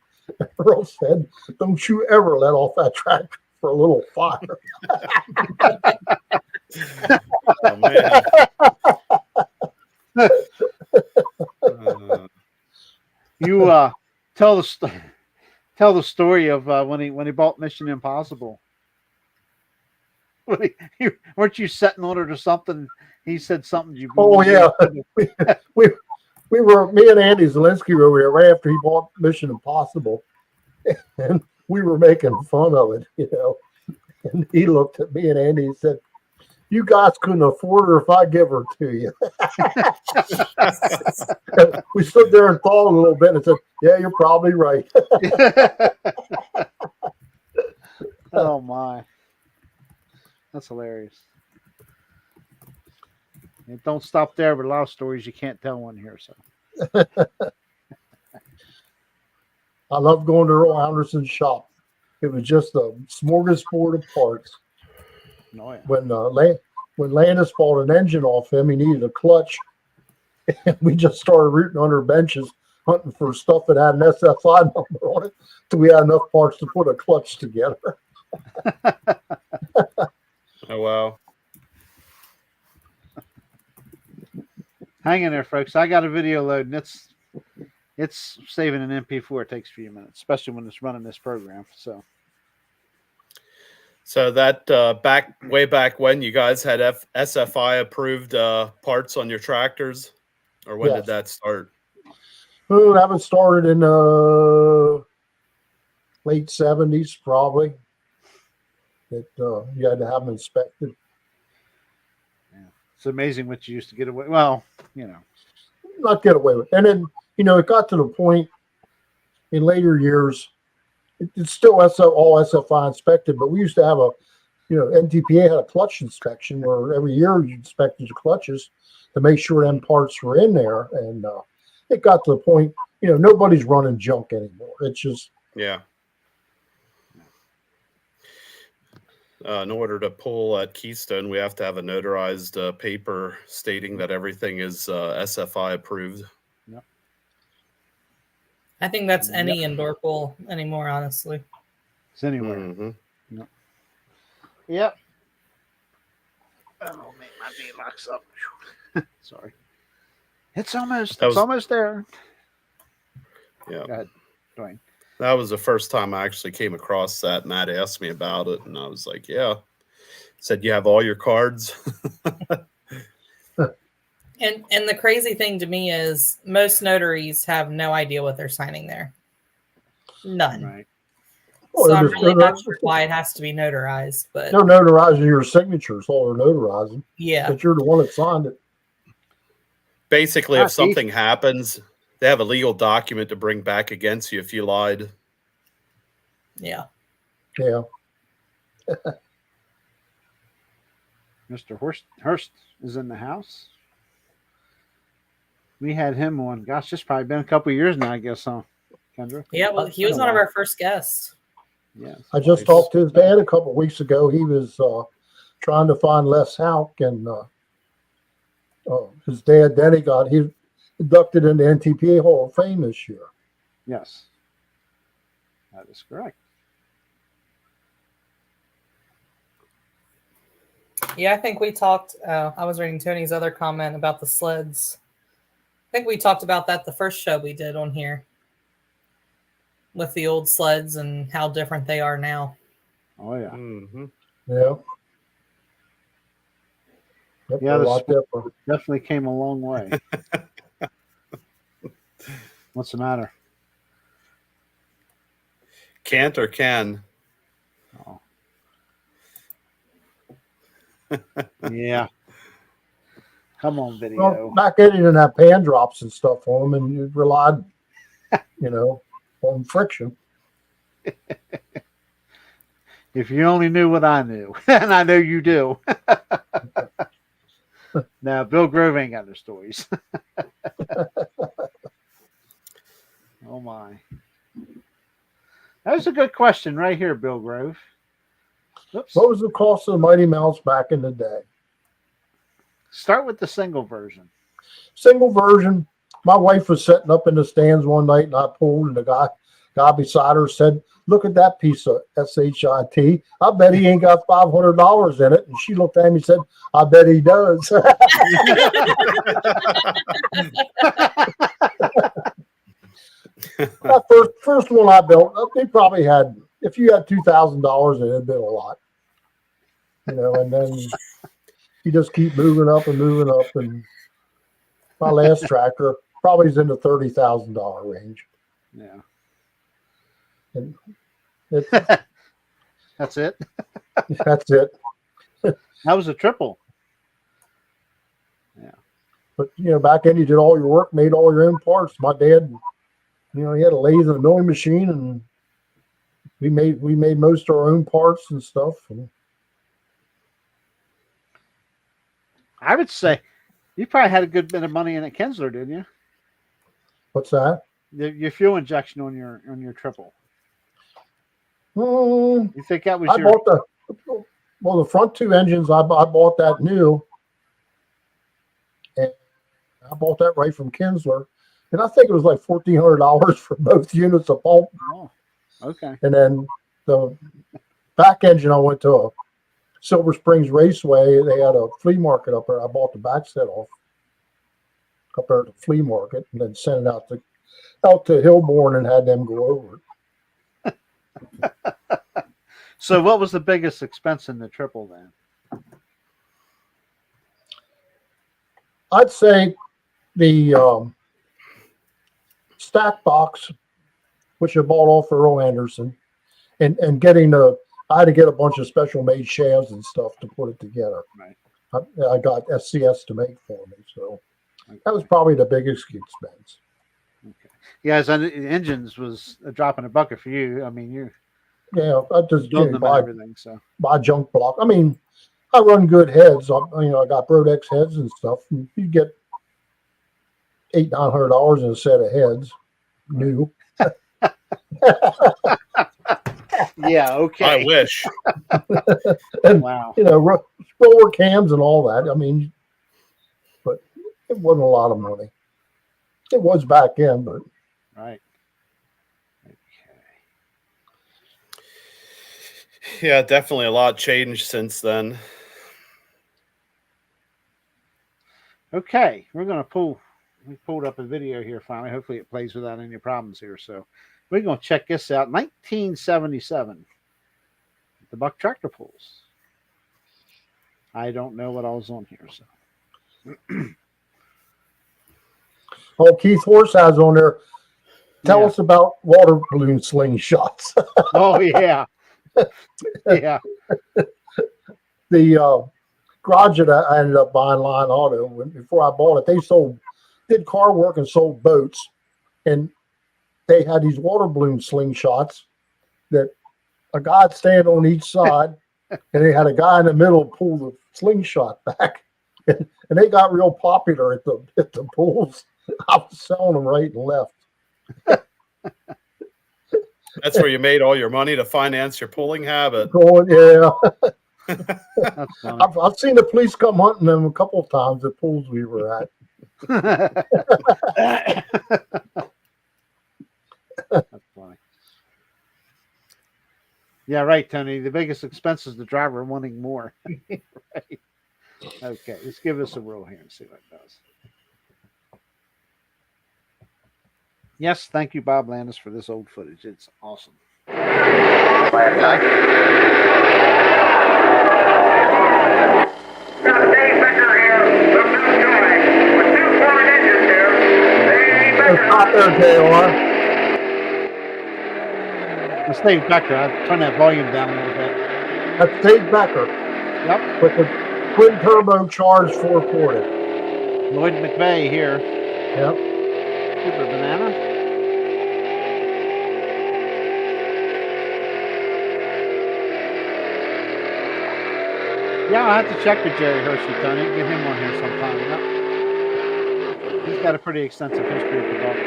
Earl said, "Don't you ever let off that tractor for a little fire." Oh, man. You tell the story of when he bought Mission Impossible. Weren't you sitting on it or something? He said something. Yeah, we were, me and Andy Zielinski were over there right after he bought Mission Impossible, and we were making fun of it, And he looked at me and Andy and said, "You guys couldn't afford her if I give her to you." We stood there and thought a little bit and said, "Yeah, you're probably right." Oh my. That's hilarious. And don't stop there, but a lot of stories you can't tell one here. So I love going to Earl Henderson's shop. It was just a smorgasbord of parts. Oh, yeah. When Landis bought an engine off him, he needed a clutch. And we just started rooting under benches, hunting for stuff that had an SFI number on it, till we had enough parts to put a clutch together. Oh, wow. Hang in there, folks. I got a video load, and it's saving an MP4. It takes a few minutes, especially when it's running this program. So that way back when you guys had SFI approved parts on your tractors, or when did that start? Oh, that was started in late 70s, probably. That you had to have them inspected. Yeah. It's amazing what you used to get away. Well, not get away with. And then it got to the point in later years. It's still all SFI inspected, but we used to have NTPA had a clutch inspection where every year you inspected your clutches to make sure them parts were in there. And it got to the point, nobody's running junk anymore. It's just in order to pull at Keystone, we have to have a notarized paper stating that everything is SFI approved. Yep. I think that's any indoor pool anymore, honestly. It's anywhere. Mm-hmm. Yep. Oh, man, my V locks up. Sorry. It's almost there. Yeah. Go ahead, Dwayne. That was the first time I actually came across that. Matt asked me about it, and I was like, yeah. Said, you have all your cards? And the crazy thing to me is most notaries have no idea what they're signing there. None. Right. Well, So I'm really not sure why it has to be notarized, but they're notarizing your signatures. All they're notarizing. Yeah. But you're the one that signed it. Basically, if something happens, they have a legal document to bring back against you if you lied. Yeah. Yeah. Mr. Hurst is in the house. We had him on. Gosh, it's probably been a couple of years now, I guess, huh, Kendra? Yeah, well, he was one of our first guests. Yes. I just talked to his dad a couple of weeks ago. He was trying to find Les Houck, and his dad, then he inducted into NTPA Hall of Fame this year. Yes. That is correct. Yeah, I think we talked. I was reading Tony's other comment about the sleds. I think we talked about that the first show we did on here with the old sleds and how different they are now. Oh, yeah. Mm-hmm. Yeah. Yep, Yeah, a lot different. Definitely came a long way. What's the matter? Can't or can? Oh. Yeah. Come on, video. Well, back then you didn't have pan drops and stuff on them, and you relied, on friction. If you only knew what I knew, and I know you do. Now, Bill Grove ain't got no stories. Oh, my. That was a good question right here, Bill Grove. Oops. What was the cost of the Mighty Mouse back in the day? Start with the single version. Single version. My wife was sitting up in the stands one night, and I pulled, and the guy beside her said, "Look at that piece of shit. I bet he ain't got $500 in it." And she looked at me and said, "I bet he does." That first one I built, they probably had, if you had $2,000 in it, it'd been a lot. And then you just keep moving up and moving up. And my last tractor probably is in the $30,000 range. Yeah. And That's it. That's it. That was a triple. Yeah. But back then you did all your work, made all your own parts. My dad, he had a lathe and a milling machine, and we made most of our own parts and stuff. And I would say you probably had a good bit of money in at Kinsler, didn't you? what's that? Your fuel injection on your triple. You think that was I bought the front two engines. I bought that new, and I bought that right from Kinsler, and I think it was like $1,400 for both units of pump. Oh, okay. And then the back engine, I went to a Silver Springs Raceway. They had a flea market up there. I bought the back set off up there at the flea market, and then sent it out to Hillborn and had them go over it. So what was the biggest expense in the triple then? I'd say the stack box, which I bought off Earl Anderson, and getting I had to get a bunch of special made shafts and stuff to put it together. Right. I got SCS to make for me, so that was probably the biggest expense. Okay. Yeah, as engines was a drop in a bucket for you. I mean, I just build them and everything. So buy junk block. I mean, I run good heads. I got Brodex heads and stuff. And you get $800-900 in a set of heads, new. Yeah, okay. I wish. And, wow. roller cams and all that. I mean, but it wasn't a lot of money. It was back then, but right. Okay. Yeah, definitely a lot changed since then. Okay, we're gonna we pulled up a video here finally. Hopefully it plays without any problems here. So we're gonna check this out. 1977. The Buck tractor pulls. I don't know what I was on here, so Keith Horse has on there Tell us about water balloon slingshots. Oh yeah, yeah. The garage that I ended up buying Line Auto, before I bought it, they did car work and sold boats, and they had these water balloon slingshots that a guy would stand on each side, and they had a guy in the middle pull the slingshot back, and they got real popular at the pools. I was selling them right and left. That's where you made all your money to finance your pulling habit. Yeah. That's funny. I've seen the police come hunting them a couple of times at pools we were at. That's funny. Yeah, right, Tony. The biggest expense is the driver wanting more. Right. Okay, let's give this a roll here and see what it does. Yes, thank you, Bob Landis, for this old footage. It's awesome. Out there, JR. Let's Dave Becker. I'll turn that volume down a little bit. That's Dave Becker. Yep. With the twin turbocharged 440. Lloyd McVeigh here. Yep. Super Banana. Yeah, I'll have to check with Jerry Hershey, Tony. Get him on here sometime. Yep. He's got a pretty extensive history of the dog.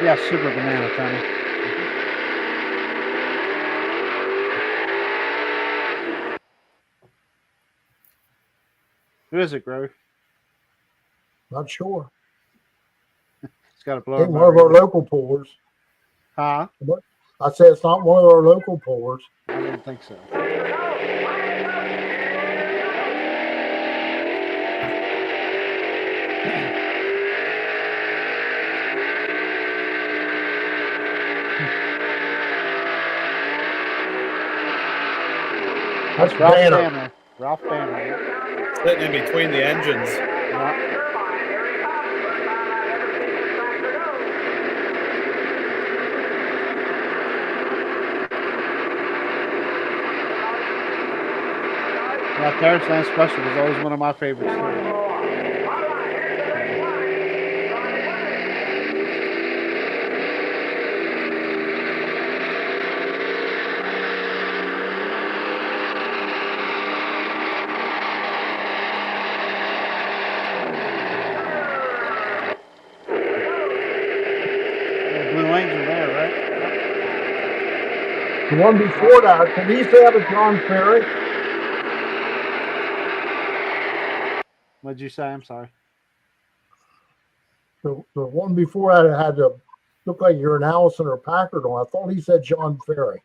Yeah, Super Banana, Tony. Who is it, Grove? Not sure. It's got a blower. Ain't one of our local pullers. Huh? I said it's not one of our local pullers. I didn't think so. That's Ralph Banner. Banner. Ralph Banner. Yeah. Sitting in between the engines. Yeah. Yeah, Terrence Land Special was always one of my favorites too. The one before that, did he used to have a John Ferry? What'd you say? I'm sorry. The one before that had to look like you're an Allison or Packard on. I thought he said John Ferry.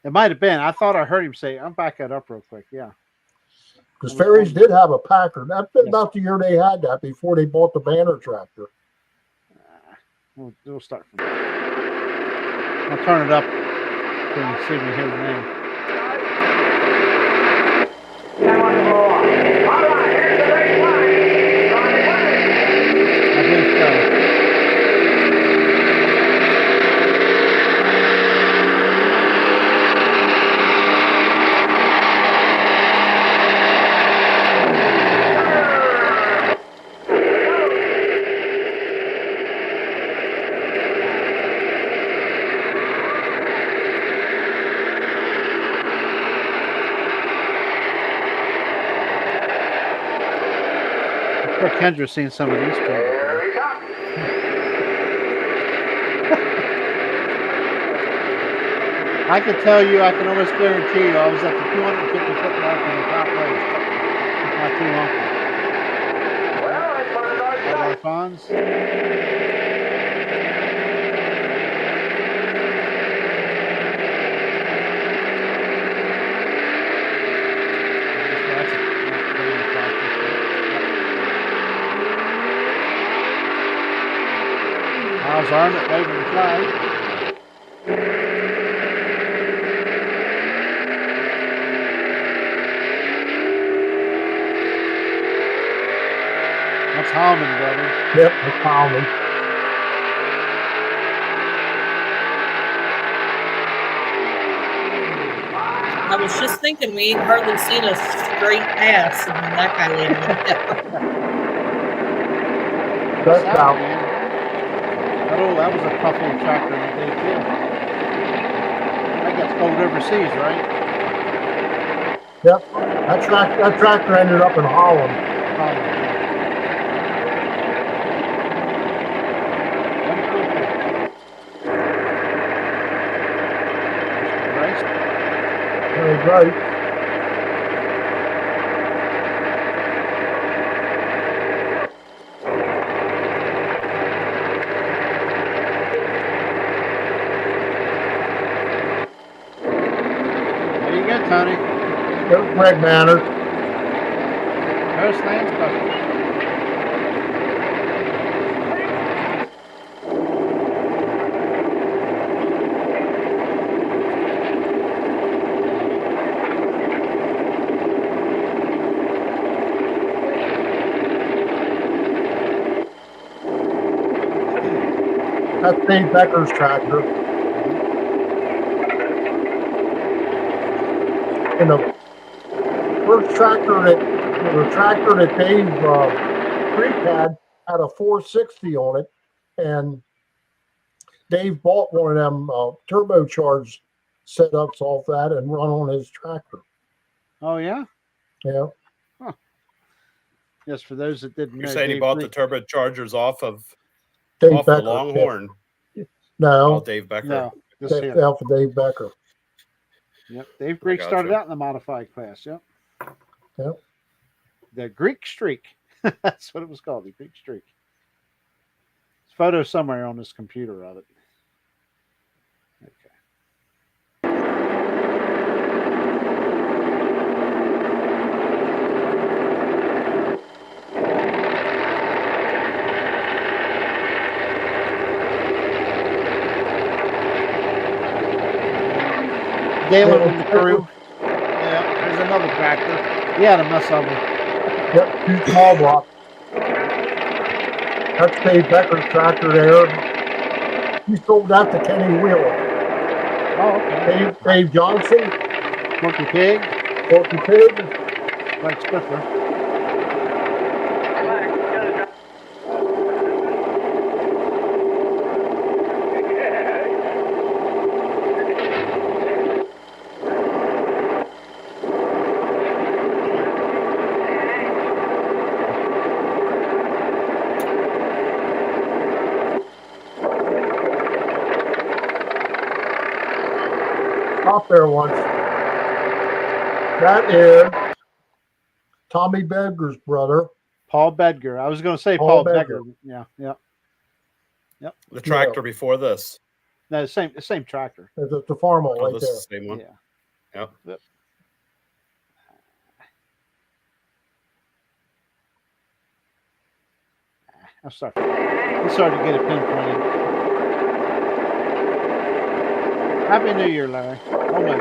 It might have been. I thought I heard him say, I'm back that up real quick. Yeah. Because Ferries did have a Packard. That's been about the year they had that before they bought the Banner tractor. We'll start from there. I'll turn it up so you can see me hear the name. I think so. Klub Kendra's seen some of these people. I can tell you, I can almost guarantee you, I was at the 250-foot mark on the top race with my two uncles. At our funds. That's a Miles Arnott waving the flag. That's Hallman, brother. Yep, that's Hallman. I was just thinking we ain't hardly seen a straight pass, and then that guy landed on it. That's out. That was a tough little tractor that day too. That gets sold overseas, right? Yep. That tractor ended up in Holland. Right. There you go, Tony. There's Greg Manor. There's Lance Bucket. That's Dave Becker's tractor. And the first tractor that Dave Creek had a 460 on it, and Dave bought one of them turbocharged setups off that and run on his tractor. Oh yeah. Yeah. Huh. Yes, for those that didn't know, You're saying he bought the turbochargers off Dave the Becker. Longhorn? No. Oh, Dave Becker. No, Alpha Dave Becker. Yep, Dave Greek started out in the modified class. Yep. Yep. The Greek Streak. That's what it was called, the Greek Streak. There's a photo somewhere on this computer of it. Okay. Galen and the crew. Yeah, there's another tractor. He had a mess of them. Yep, 2 small blocks. That's Dave Becker's tractor there. He sold that to Kenny Wheeler. Oh, okay. Dave Johnson. Porky Pig. Like Spiffer. Stop there once. That is Tommy Bedger's brother. Paul Bedger. I was going to say Paul Bedger. Yeah. The tractor before this. No, the same tractor. It's the farm right this there. is the same one. Yeah. Yep. I'm sorry. I'm starting to get a pinpointed. Happy New Year, Larry. Oh my.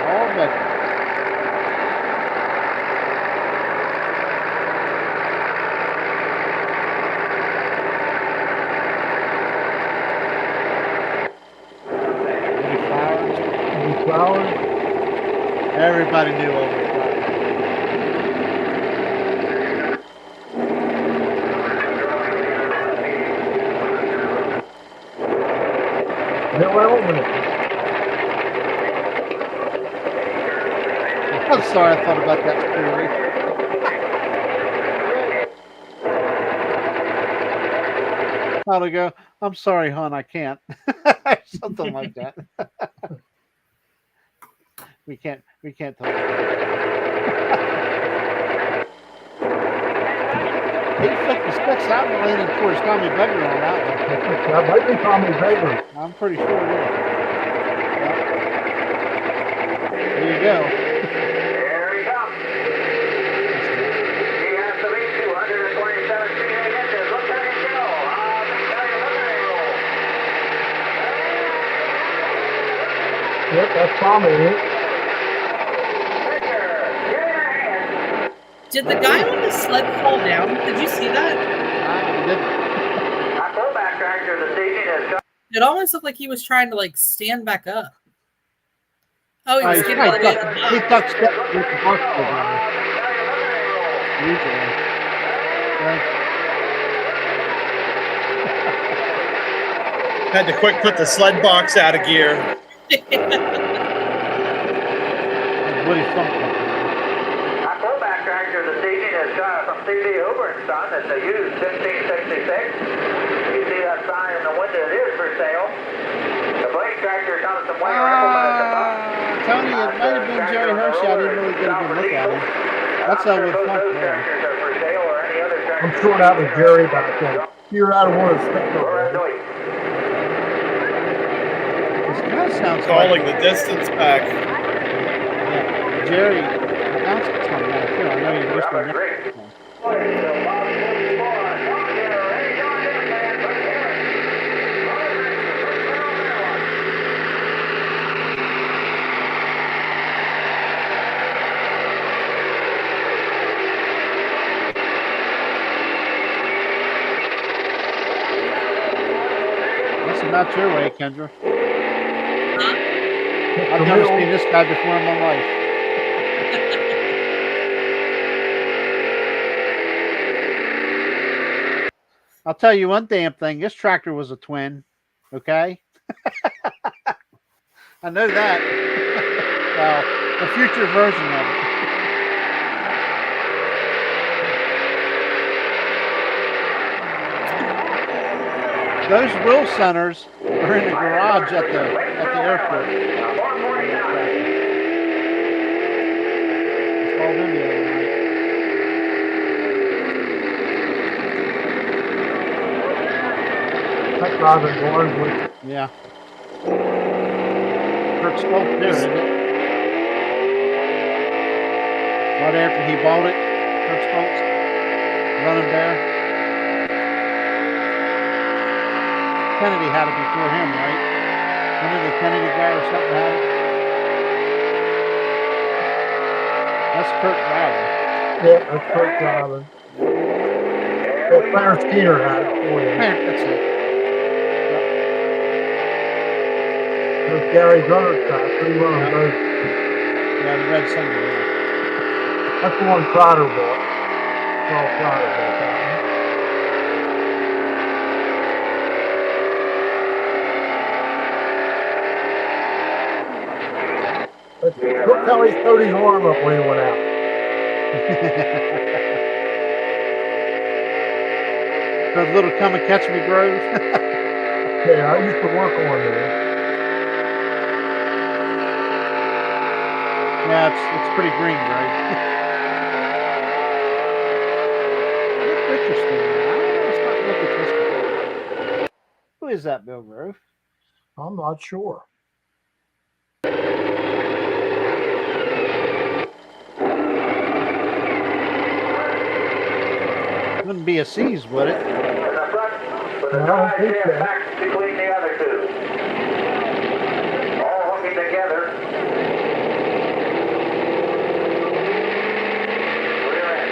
All Bedger. Flowers. Everybody knew over it. Bill Elman. I'm sorry, I thought about that clearly. How'd it go? I'm sorry, hon, I can't. Something like that. We can't talk. He flicked the sticks out and landed towards Tommy Bedger on that one. That might be Tommy Bedger. I'm pretty sure it is. Yep. There you go. That's That's probably it. Did the guy on the sled fall down? Did you see that? I didn't. It almost looked like he was trying to like stand back up. Oh, he was He getting all the way to the he back. ducked step with the box together. Usually. Had to quick put the sled box out of gear. Woody Funk. Our pullback tractor this evening is from C.D. Hoover and Son. It's a used 1566. You see that sign in the window. It is for sale. The blade tractor comes from Wayne Rippleman at the top. Tony, it might have been Jerry Hershey. I didn't really get a good look at him. That's a Wood Funk there. I'm sure that was Jerry back then. You're out of one of the spectacles. This kind of sounds Calling like the distance back. yeah, Jerry. That's coming back here. I know you're listening. That's about your way, Kendra. I've never seen this guy before in my life. I'll tell you one damn thing. This tractor was a twin. Okay? I know that. Well, the future version of it. Those wheel centers are in the garage at the airport. It's called in the other night. That's Robin Barnsley. Yeah. Kirk's fault there, isn't it? Right after he bought it, Kirk's fault. Running there. Kennedy had it before him, right? One of the Kennedy guy or something had it. That's Kirk driving. Yeah, that's Kirk driving. That Clarence Skeeter had it for you. That's it. There's Gary Gunner's tractor. He runs both. Yeah, the red Sunday. Yeah. That's the one Trotter bought. Carl Trotter bought that one. Look how he throwed his arm up when he went out. The little Come and Catch Me Grove. Yeah, I used to work on there. Yeah, it's pretty green, right? That's interesting. Let's not look at this one. Who is that, Bill Grove? I'm not sure. Wouldn't be a C's, would it? I don't think so. Between the other two. All hooking together. Rear end.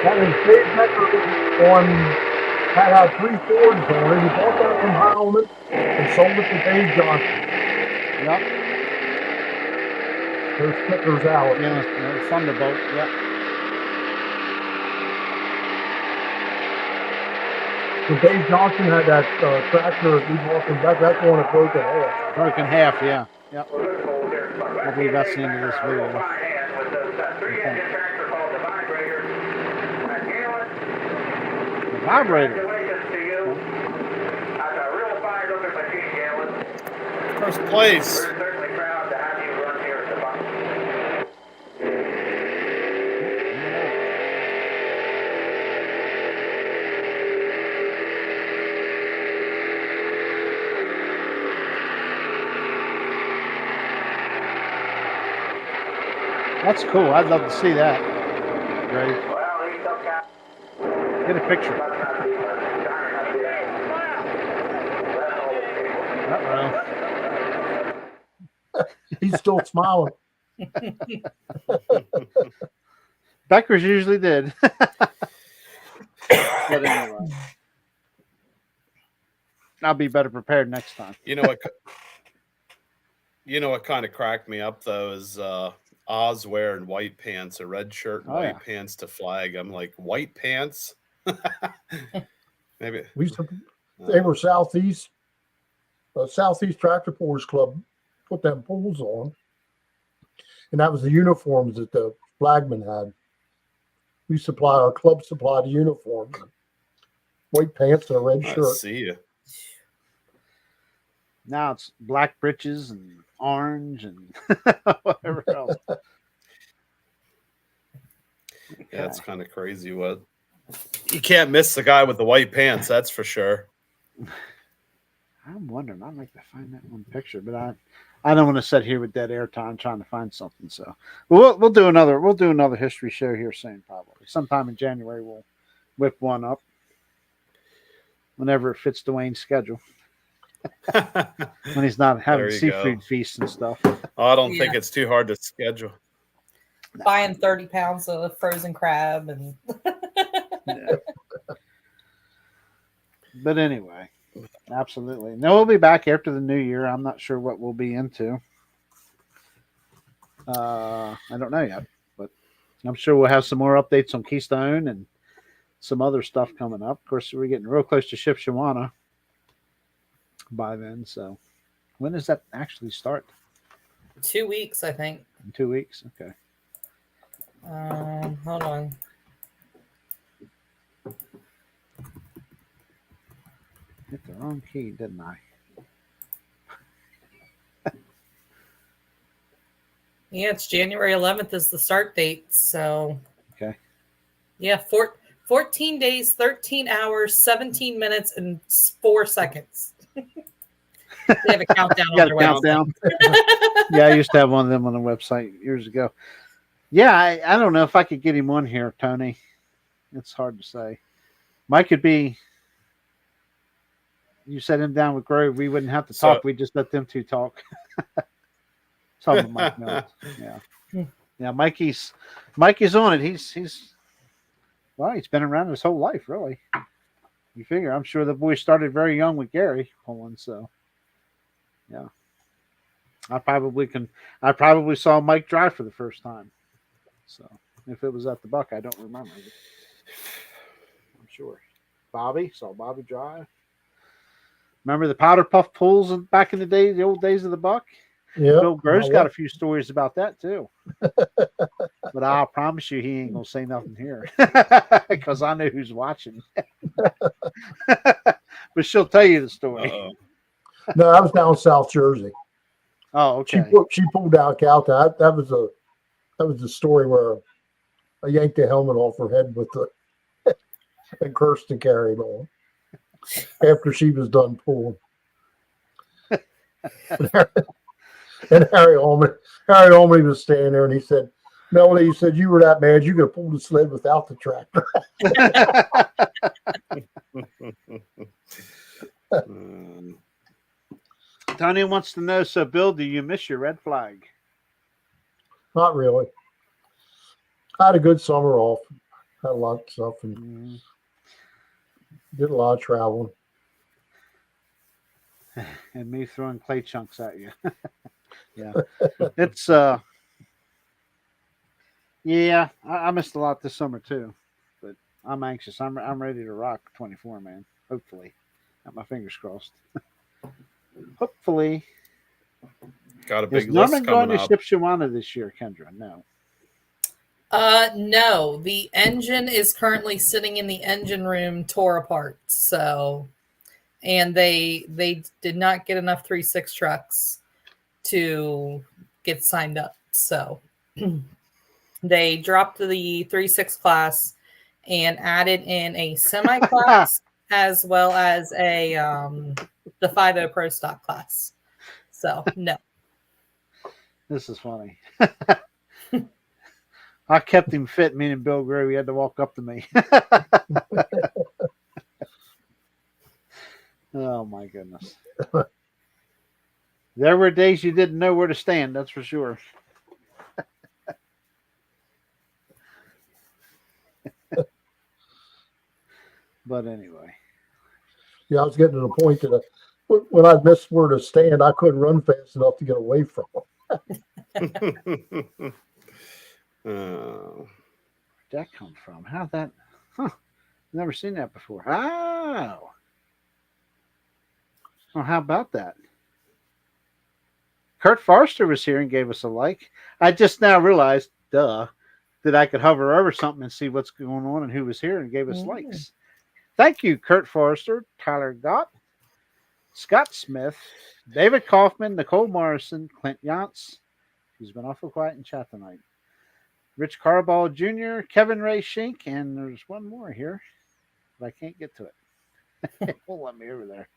That was Dave Becker on, had 3 Fords on it. He bought that from Heilman and sold it to Dave Johnson. Yep. Those stickers out. Yeah, Thunderbolt. Yep. So Dave Johnson had that tractor that he bought from back. That's the one that broke in half. Broken half, yeah. Yep. I believe that's the end of this video. The vibrator. First place. We're certainly proud to have you run here at the bottom. That's cool. I'd love to see that. Great. Well, he took out. Get a picture. Uh-oh. He's still smiling. Beckers usually did. But anyway, I'll be better prepared next time. You know what kind of cracked me up though is Oz wearing white pants, a red shirt and white pants to flag. I'm like, white pants? Maybe they were Southeast Tractor Pullers Club put them pools on, and that was the uniforms that the flagmen had. Our club supplied the uniforms, white pants and a red shirt. I see you. Now it's black breeches and orange and whatever else. Yeah, it's kind of crazy. What you can't miss the guy with the white pants, that's for sure. I'm wondering. I'd like to find that one picture, but I don't want to sit here with dead air time trying to find something. So we'll do another history show here soon, probably sometime in January. We'll whip one up whenever it fits Dwayne's schedule. When he's not having seafood feasts and stuff. Oh, I don't think it's too hard to schedule. Buying 30 pounds of frozen crab and. Yeah. But anyway, absolutely. No, we'll be back after the new year. I'm not sure what we'll be into. I don't know yet, but I'm sure we'll have some more updates on Keystone and some other stuff coming up. Of course, we're getting real close to Shipshawana by then. So when does that actually start? 2 weeks, I think. In 2 weeks? Okay. Hold on. Hit the wrong key, didn't I? Yeah, it's January 11th is the start date. So, okay. Yeah, 14 days, 13 hours, 17 minutes, and 4 seconds. They have a countdown on their website. Yeah, I used to have one of them on the website years ago. Yeah, I don't know if I could get him on here, Tony. It's hard to say. Mike could be. You set him down with Grove, we wouldn't have to talk. We just let them two talk. Talking about Mike Mills. Yeah. Yeah, Mikey's on it. He's been around his whole life, really. You figure, I'm sure the boy started very young with Gary pulling, so yeah. I probably saw Mike drive for the first time. So if it was at the Buck, I don't remember. I'm sure. Saw Bobby drive. Remember the powder puff pulls back in the day, the old days of the Buck? Yeah. Bill Gross got a few stories about that too. But I'll promise you he ain't gonna say nothing here. Because I know who's watching. But she'll tell you the story. Uh-oh. No, I was down South Jersey. Oh, okay. She pulled out Calta. That was the story where I yanked the helmet off her head with the and Kirsten carried on after she was done pulling. And Harry Holman was standing there and he said, Melody, he said, you were that mad, you could have pulled the sled without the tractor. Tony wants to know, so Bill, do you miss your red flag? Not really. I had a good summer off. Had a lot of stuff and did a lot of traveling. And me throwing clay chunks at you. Yeah. It's yeah, I missed a lot this summer too. But I'm anxious. I'm ready to rock 24, man. Hopefully. Got my fingers crossed. Hopefully. Got a big Is Norman list coming going to up. Shipshawana this year, Kendra? No. No. The engine is currently sitting in the engine room, tore apart. So, and they did not get enough 3.6 trucks to get signed up. So they dropped the 3.6 class and added in a semi class as well as the 5.0 Pro Stock class. So no. This is funny. I kept him fit, meaning Bill grew. He had to walk up to me. Oh, my goodness. There were days you didn't know where to stand, that's for sure. But anyway. Yeah, I was getting to the point that when I missed where to stand, I couldn't run fast enough to get away from them. Where'd that come from? How'd that? Never seen that before. Oh. Well, how about that? Kurt Forster was here and gave us a like. I just now realized, that I could hover over something and see what's going on and who was here and gave us likes. Thank you, Kurt Forster, Tyler Gott, Scott Smith, David Kaufman, Nicole Morrison, Clint Yance, who's been awful quiet in chat tonight, Rich Carball Jr., Kevin Ray Shink, and there's one more here, but I can't get to it. Won't let me over there.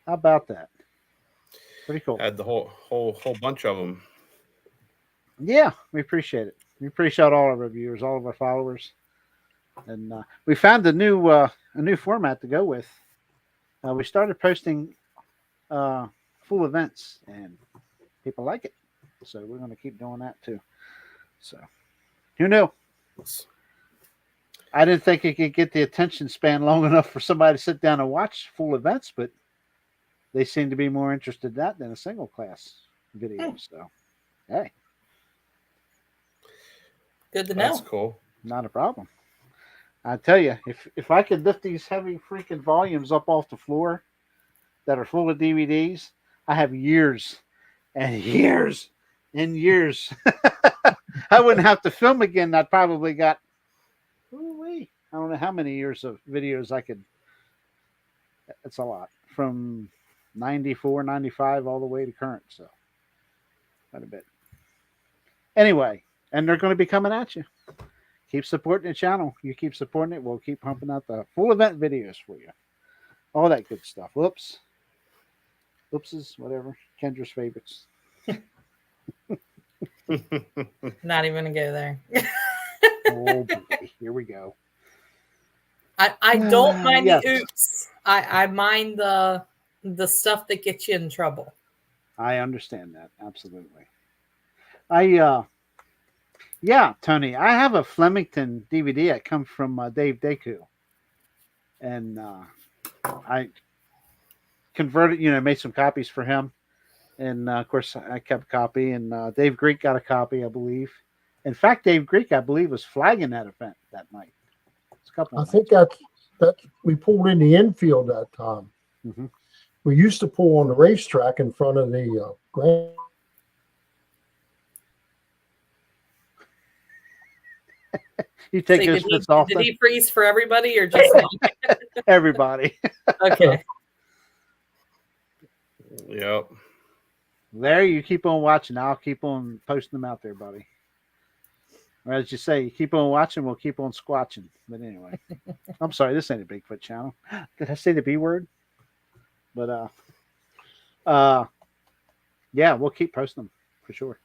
How about that? Pretty cool. Had the whole bunch of them. Yeah, we appreciate it. We appreciate all of our viewers, all of our followers, and we found a new format to go with. We started posting full events, and people like it, so we're going to keep doing that too. So, who knew? I didn't think it could get the attention span long enough for somebody to sit down and watch full events, but they seem to be more interested in that than a single class video. So, hey. Good to know. That's cool. Not a problem. I tell you, if I could lift these heavy freaking volumes up off the floor that are full of DVDs, I have years and years and years. I wouldn't have to film again. I'd probably got, I don't know how many years of videos I could. It's a lot. From 94, 95, all the way to current. So, quite a bit. Anyway, and they're going to be coming at you. Keep supporting the channel. You keep supporting it, we'll keep pumping out the full event videos for you. All that good stuff. Whoops. Whoopses, whatever. Kendra's favorites. Not even going to go there. Oh, boy. Here we go. I don't mind yes. the oops. I mind the stuff that gets you in trouble. I understand that. Absolutely. Yeah, Tony, I have a Flemington DVD that comes from Dave Deku. And I converted, made some copies for him. And, of course, I kept a copy. And Dave Greek got a copy, I believe. In fact, Dave Greek, I believe, was flagging that event that night. I think that's we pulled in the infield that time. Mm-hmm. We used to pull on the racetrack in front of the Grand. You take those fits off. Did he freeze for everybody or just me? Everybody? Okay. Yep. Larry, you keep on watching. I'll keep on posting them out there, buddy. Or as you say, you keep on watching, we'll keep on squatching. But anyway, I'm sorry, this ain't a Bigfoot channel. Did I say the B word? But yeah, we'll keep posting them for sure.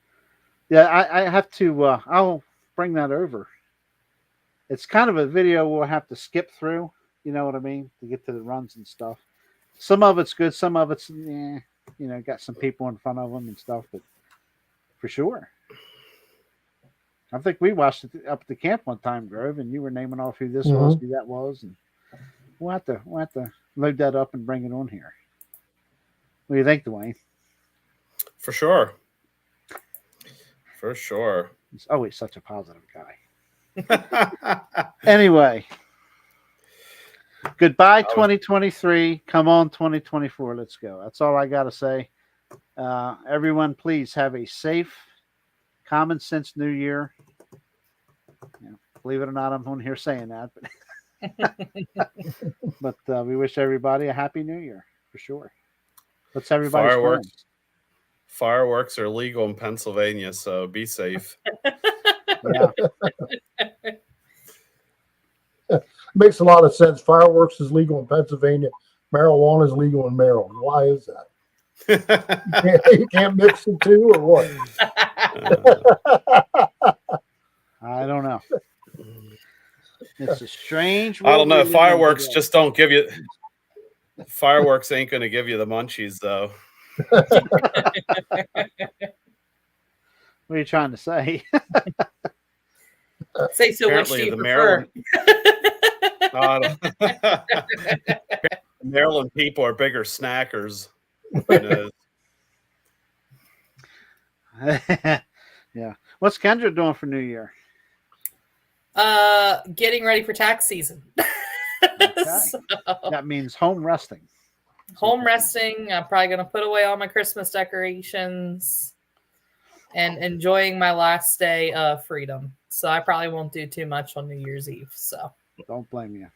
Yeah, I have to. I'll bring that over. It's kind of a video we'll have to skip through. You know what I mean? To get to the runs and stuff. Some of it's good. Some of it's got some people in front of them and stuff. But for sure. I think we watched it up at the camp one time, Grove, and you were naming off who this was, who that was, and we'll have to load that up and bring it on here. What do you think, Dwayne? For sure. For sure. He's always such a positive guy. Anyway, goodbye 2023. Come on 2024. Let's go. That's all I got to say. Everyone, please have a safe, common sense New Year. Believe it or not, I'm on here saying that, but we wish everybody a happy New Year for sure. What's everybody's Fireworks are legal in Pennsylvania, so be safe. Yeah. Makes a lot of sense. Fireworks is legal in Pennsylvania. Marijuana is legal in Maryland. Why is that? You can't mix the two, or what? I don't know. It's a strange. I don't know. world we live in Fireworks today. just don't give you. Fireworks ain't going to give you the munchies, though. What are you trying to say? Say so. Which do Apparently, you the prefer? Maryland people are bigger snackers. Who knows? Yeah. What's Kendra doing for New Year? Getting ready for tax season. Okay. So, That means home resting. home resting. I'm probably going to put away all my Christmas decorations and enjoying my last day of freedom. So I probably won't do too much on New Year's Eve. So Don't blame you.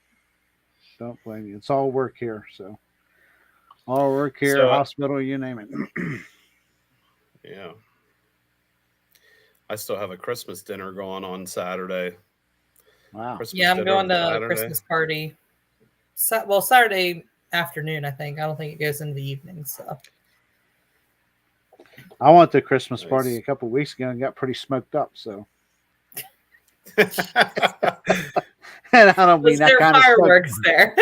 Don't blame you. It's all work here. So all work here, So, hospital, you name it. Yeah. I still have a Christmas dinner going on Saturday. Wow. Christmas yeah, I'm dinner going on to a Saturday. Christmas party. Well, Saturday afternoon, I think. I don't think it goes into the evening. So I went to a Christmas Nice. party a couple of weeks ago and got pretty smoked up. So, and I don't mean was that there kind of fireworks smoke. there?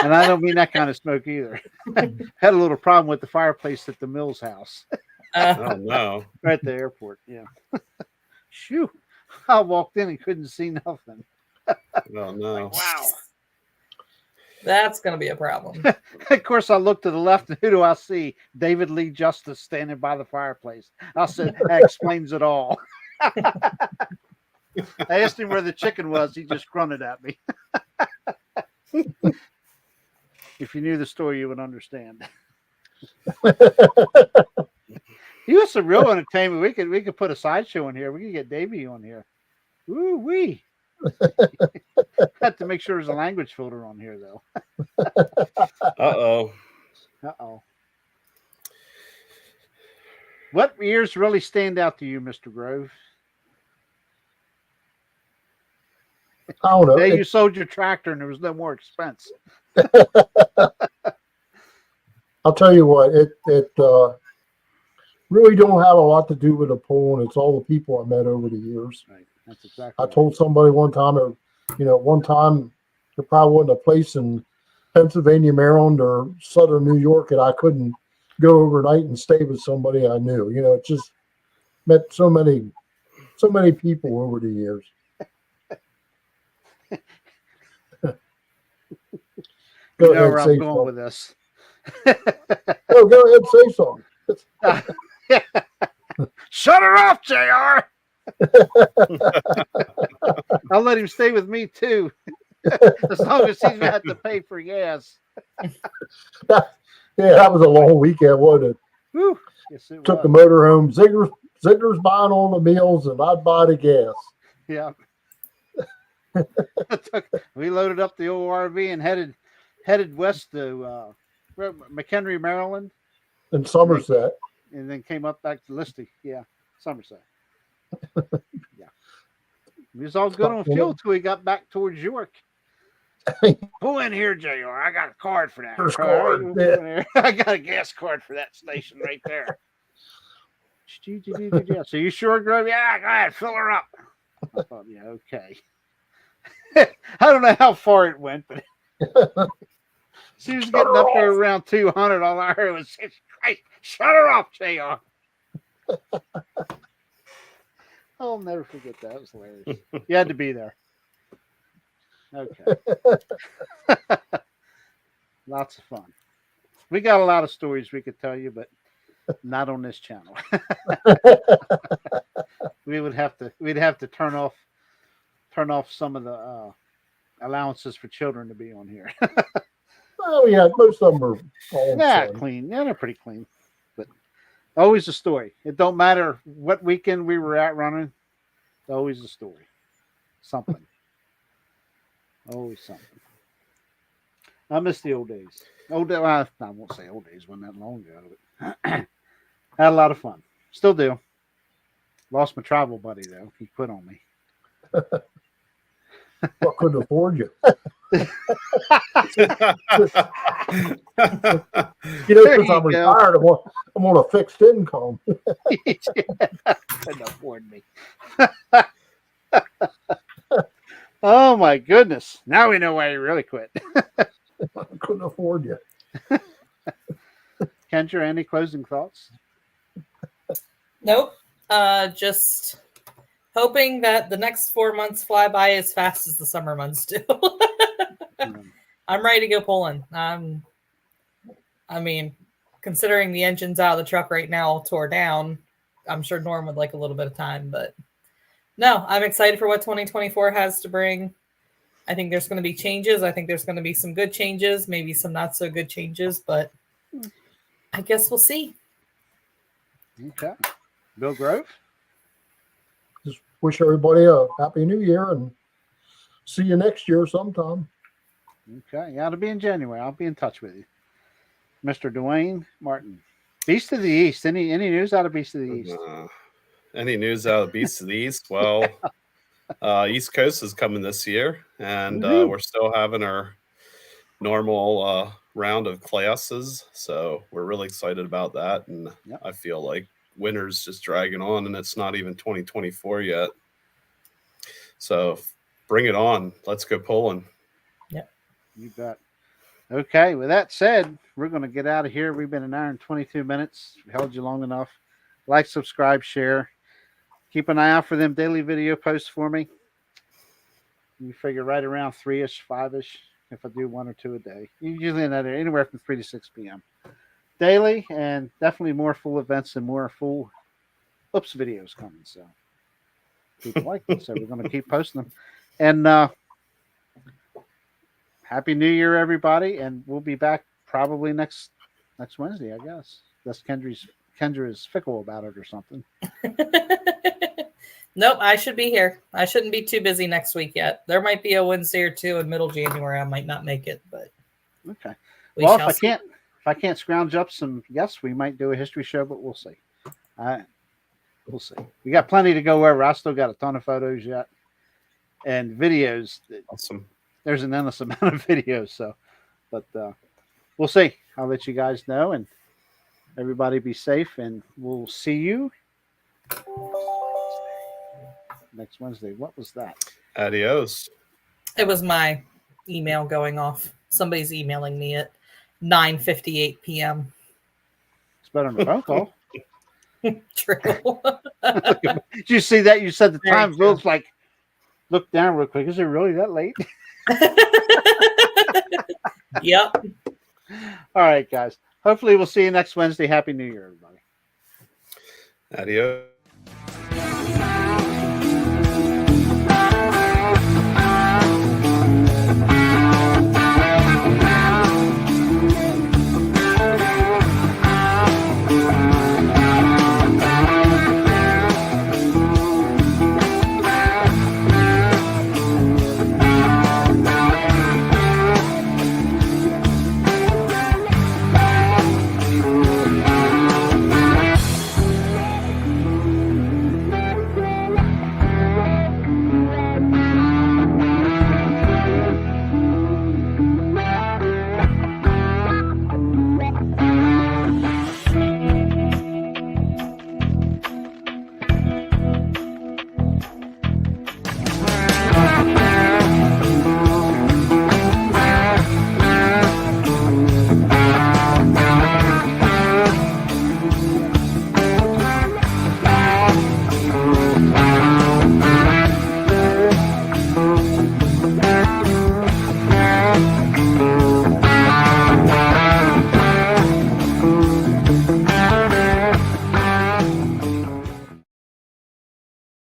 And I don't mean that kind of smoke either. Had a little problem with the fireplace at the Mills house Oh, no. right at the airport. Yeah. Shoo. I walked in and couldn't see nothing. Oh, no. Wow. That's going to be a problem. Of course, I looked to the left, and who do I see? David Lee Justice standing by the fireplace. I said, that explains it all. I asked him where the chicken was. He just grunted at me. If you knew the story, you would understand. He was some real entertainment. We could put a sideshow in here. We could get Davey on here. Woo wee. Have to make sure there's a language filter on here, though. Uh-oh. Uh-oh. What years really stand out to you, Mr. Grove? I don't know. The day you sold your tractor and there was no more expense. I'll tell you what, it really don't have a lot to do with the pool, and it's all the people I met over the years. Right. That's exactly. I told somebody one time, one time there probably wasn't a place in Pennsylvania, Maryland, or Southern New York that I couldn't go overnight and stay with somebody I knew. It just met so many people over the years. You know where I'm going with this. Oh, go ahead, say something. Shut her off, JR. I'll let him stay with me too. As long as he's got to pay for gas. Yeah, that was a long weekend, wasn't it? Whew. Yes, it Took was. the motor home. Ziggler's buying all the meals, and I'd buy the gas. Yeah. We loaded up the old RV and headed west to McHenry, Maryland, In Somerset. and then came up back to Listy. Yeah, Somerset. Yeah. We was all good on fuel till we got back towards York. Pull in here, JR. I got a card for that. First All card, right, yeah. I got a gas card for that station right there. So you sure, Grove? Yeah, go ahead, fill her up. I thought, yeah, okay. I don't know how far it went, but she was getting up there around 200. All I heard was, Christ, shut her off, JR. I'll never forget that. It was hilarious. You had to be there. Okay. Lots of fun. We got a lot of stories we could tell you, but not on this channel. We'd have to turn off some of the allowances for children to be on here. Oh yeah, most of them are all Clean. Yeah, they're pretty clean. But always a story. It don't matter what weekend we were at running. Always a story. Something. Always something. I miss the old days. I won't say old days. Wasn't that long ago. But had a lot of fun. Still do. Lost my travel buddy though. He quit on me. What couldn't afford you? Because I'm retired, I'm on a fixed income. Couldn't afford me. Oh my goodness! Now we know why you really quit. I couldn't afford you. Kendra, any closing thoughts? Nope. Just hoping that the next 4 months fly by as fast as the summer months do. I'm ready to go pulling. I mean, considering the engine's out of the truck right now, all tore down, I'm sure Norm would like a little bit of time, but no, I'm excited for what 2024 has to bring. I think there's going to be changes. I think there's going to be some good changes, maybe some not so good changes, but I guess we'll see. Okay. Bill Grove? Just wish everybody a happy new year and see you next year sometime. Okay. Yeah, it'll be in January. I'll be in touch with you. Mr. Dwayne Martin. Beast of the East. Any news out of Beast of the East? Any news out of Beast of the East? Well, East Coast is coming this year, and we're still having our normal round of classes. So we're really excited about that. And I feel like winter's just dragging on, and it's not even 2024 yet. So bring it on. Let's go pulling. Yep. You bet. Okay. With that said, we're going to get out of here. We've been an hour and 22 minutes. We held you long enough. Like, subscribe, share. Keep an eye out for them daily video posts for me. You figure right around 3-ish, 5-ish, if I do 1 or 2 a day. Usually anywhere from 3 to 6 p.m. daily, and definitely more full events and more full oops videos coming. So people like them. So we're going to keep posting them. And Happy New Year, everybody. And we'll be back probably next Wednesday, I guess. That's Kendra is fickle about it or something. Nope, I should be here. I shouldn't be too busy next week yet. There might be a Wednesday or two in middle January. I might not make it, but okay. Well, if I can't scrounge up some guests, we might do a history show, but we'll see. We'll see. We got plenty to go over. I still got a ton of photos yet and videos. Awesome. There's an endless amount of videos. So, but we'll see. I'll let you guys know, and everybody be safe, and we'll see you next Wednesday. What was that? Adios. It was my email going off. Somebody's emailing me at 9:58 p.m. It's better than a phone call. True. Did you see that? You said the time. Will's like, look down real quick. Is it really that late? Yep. All right, guys. Hopefully we'll see you next Wednesday. Happy New Year, everybody. Adios.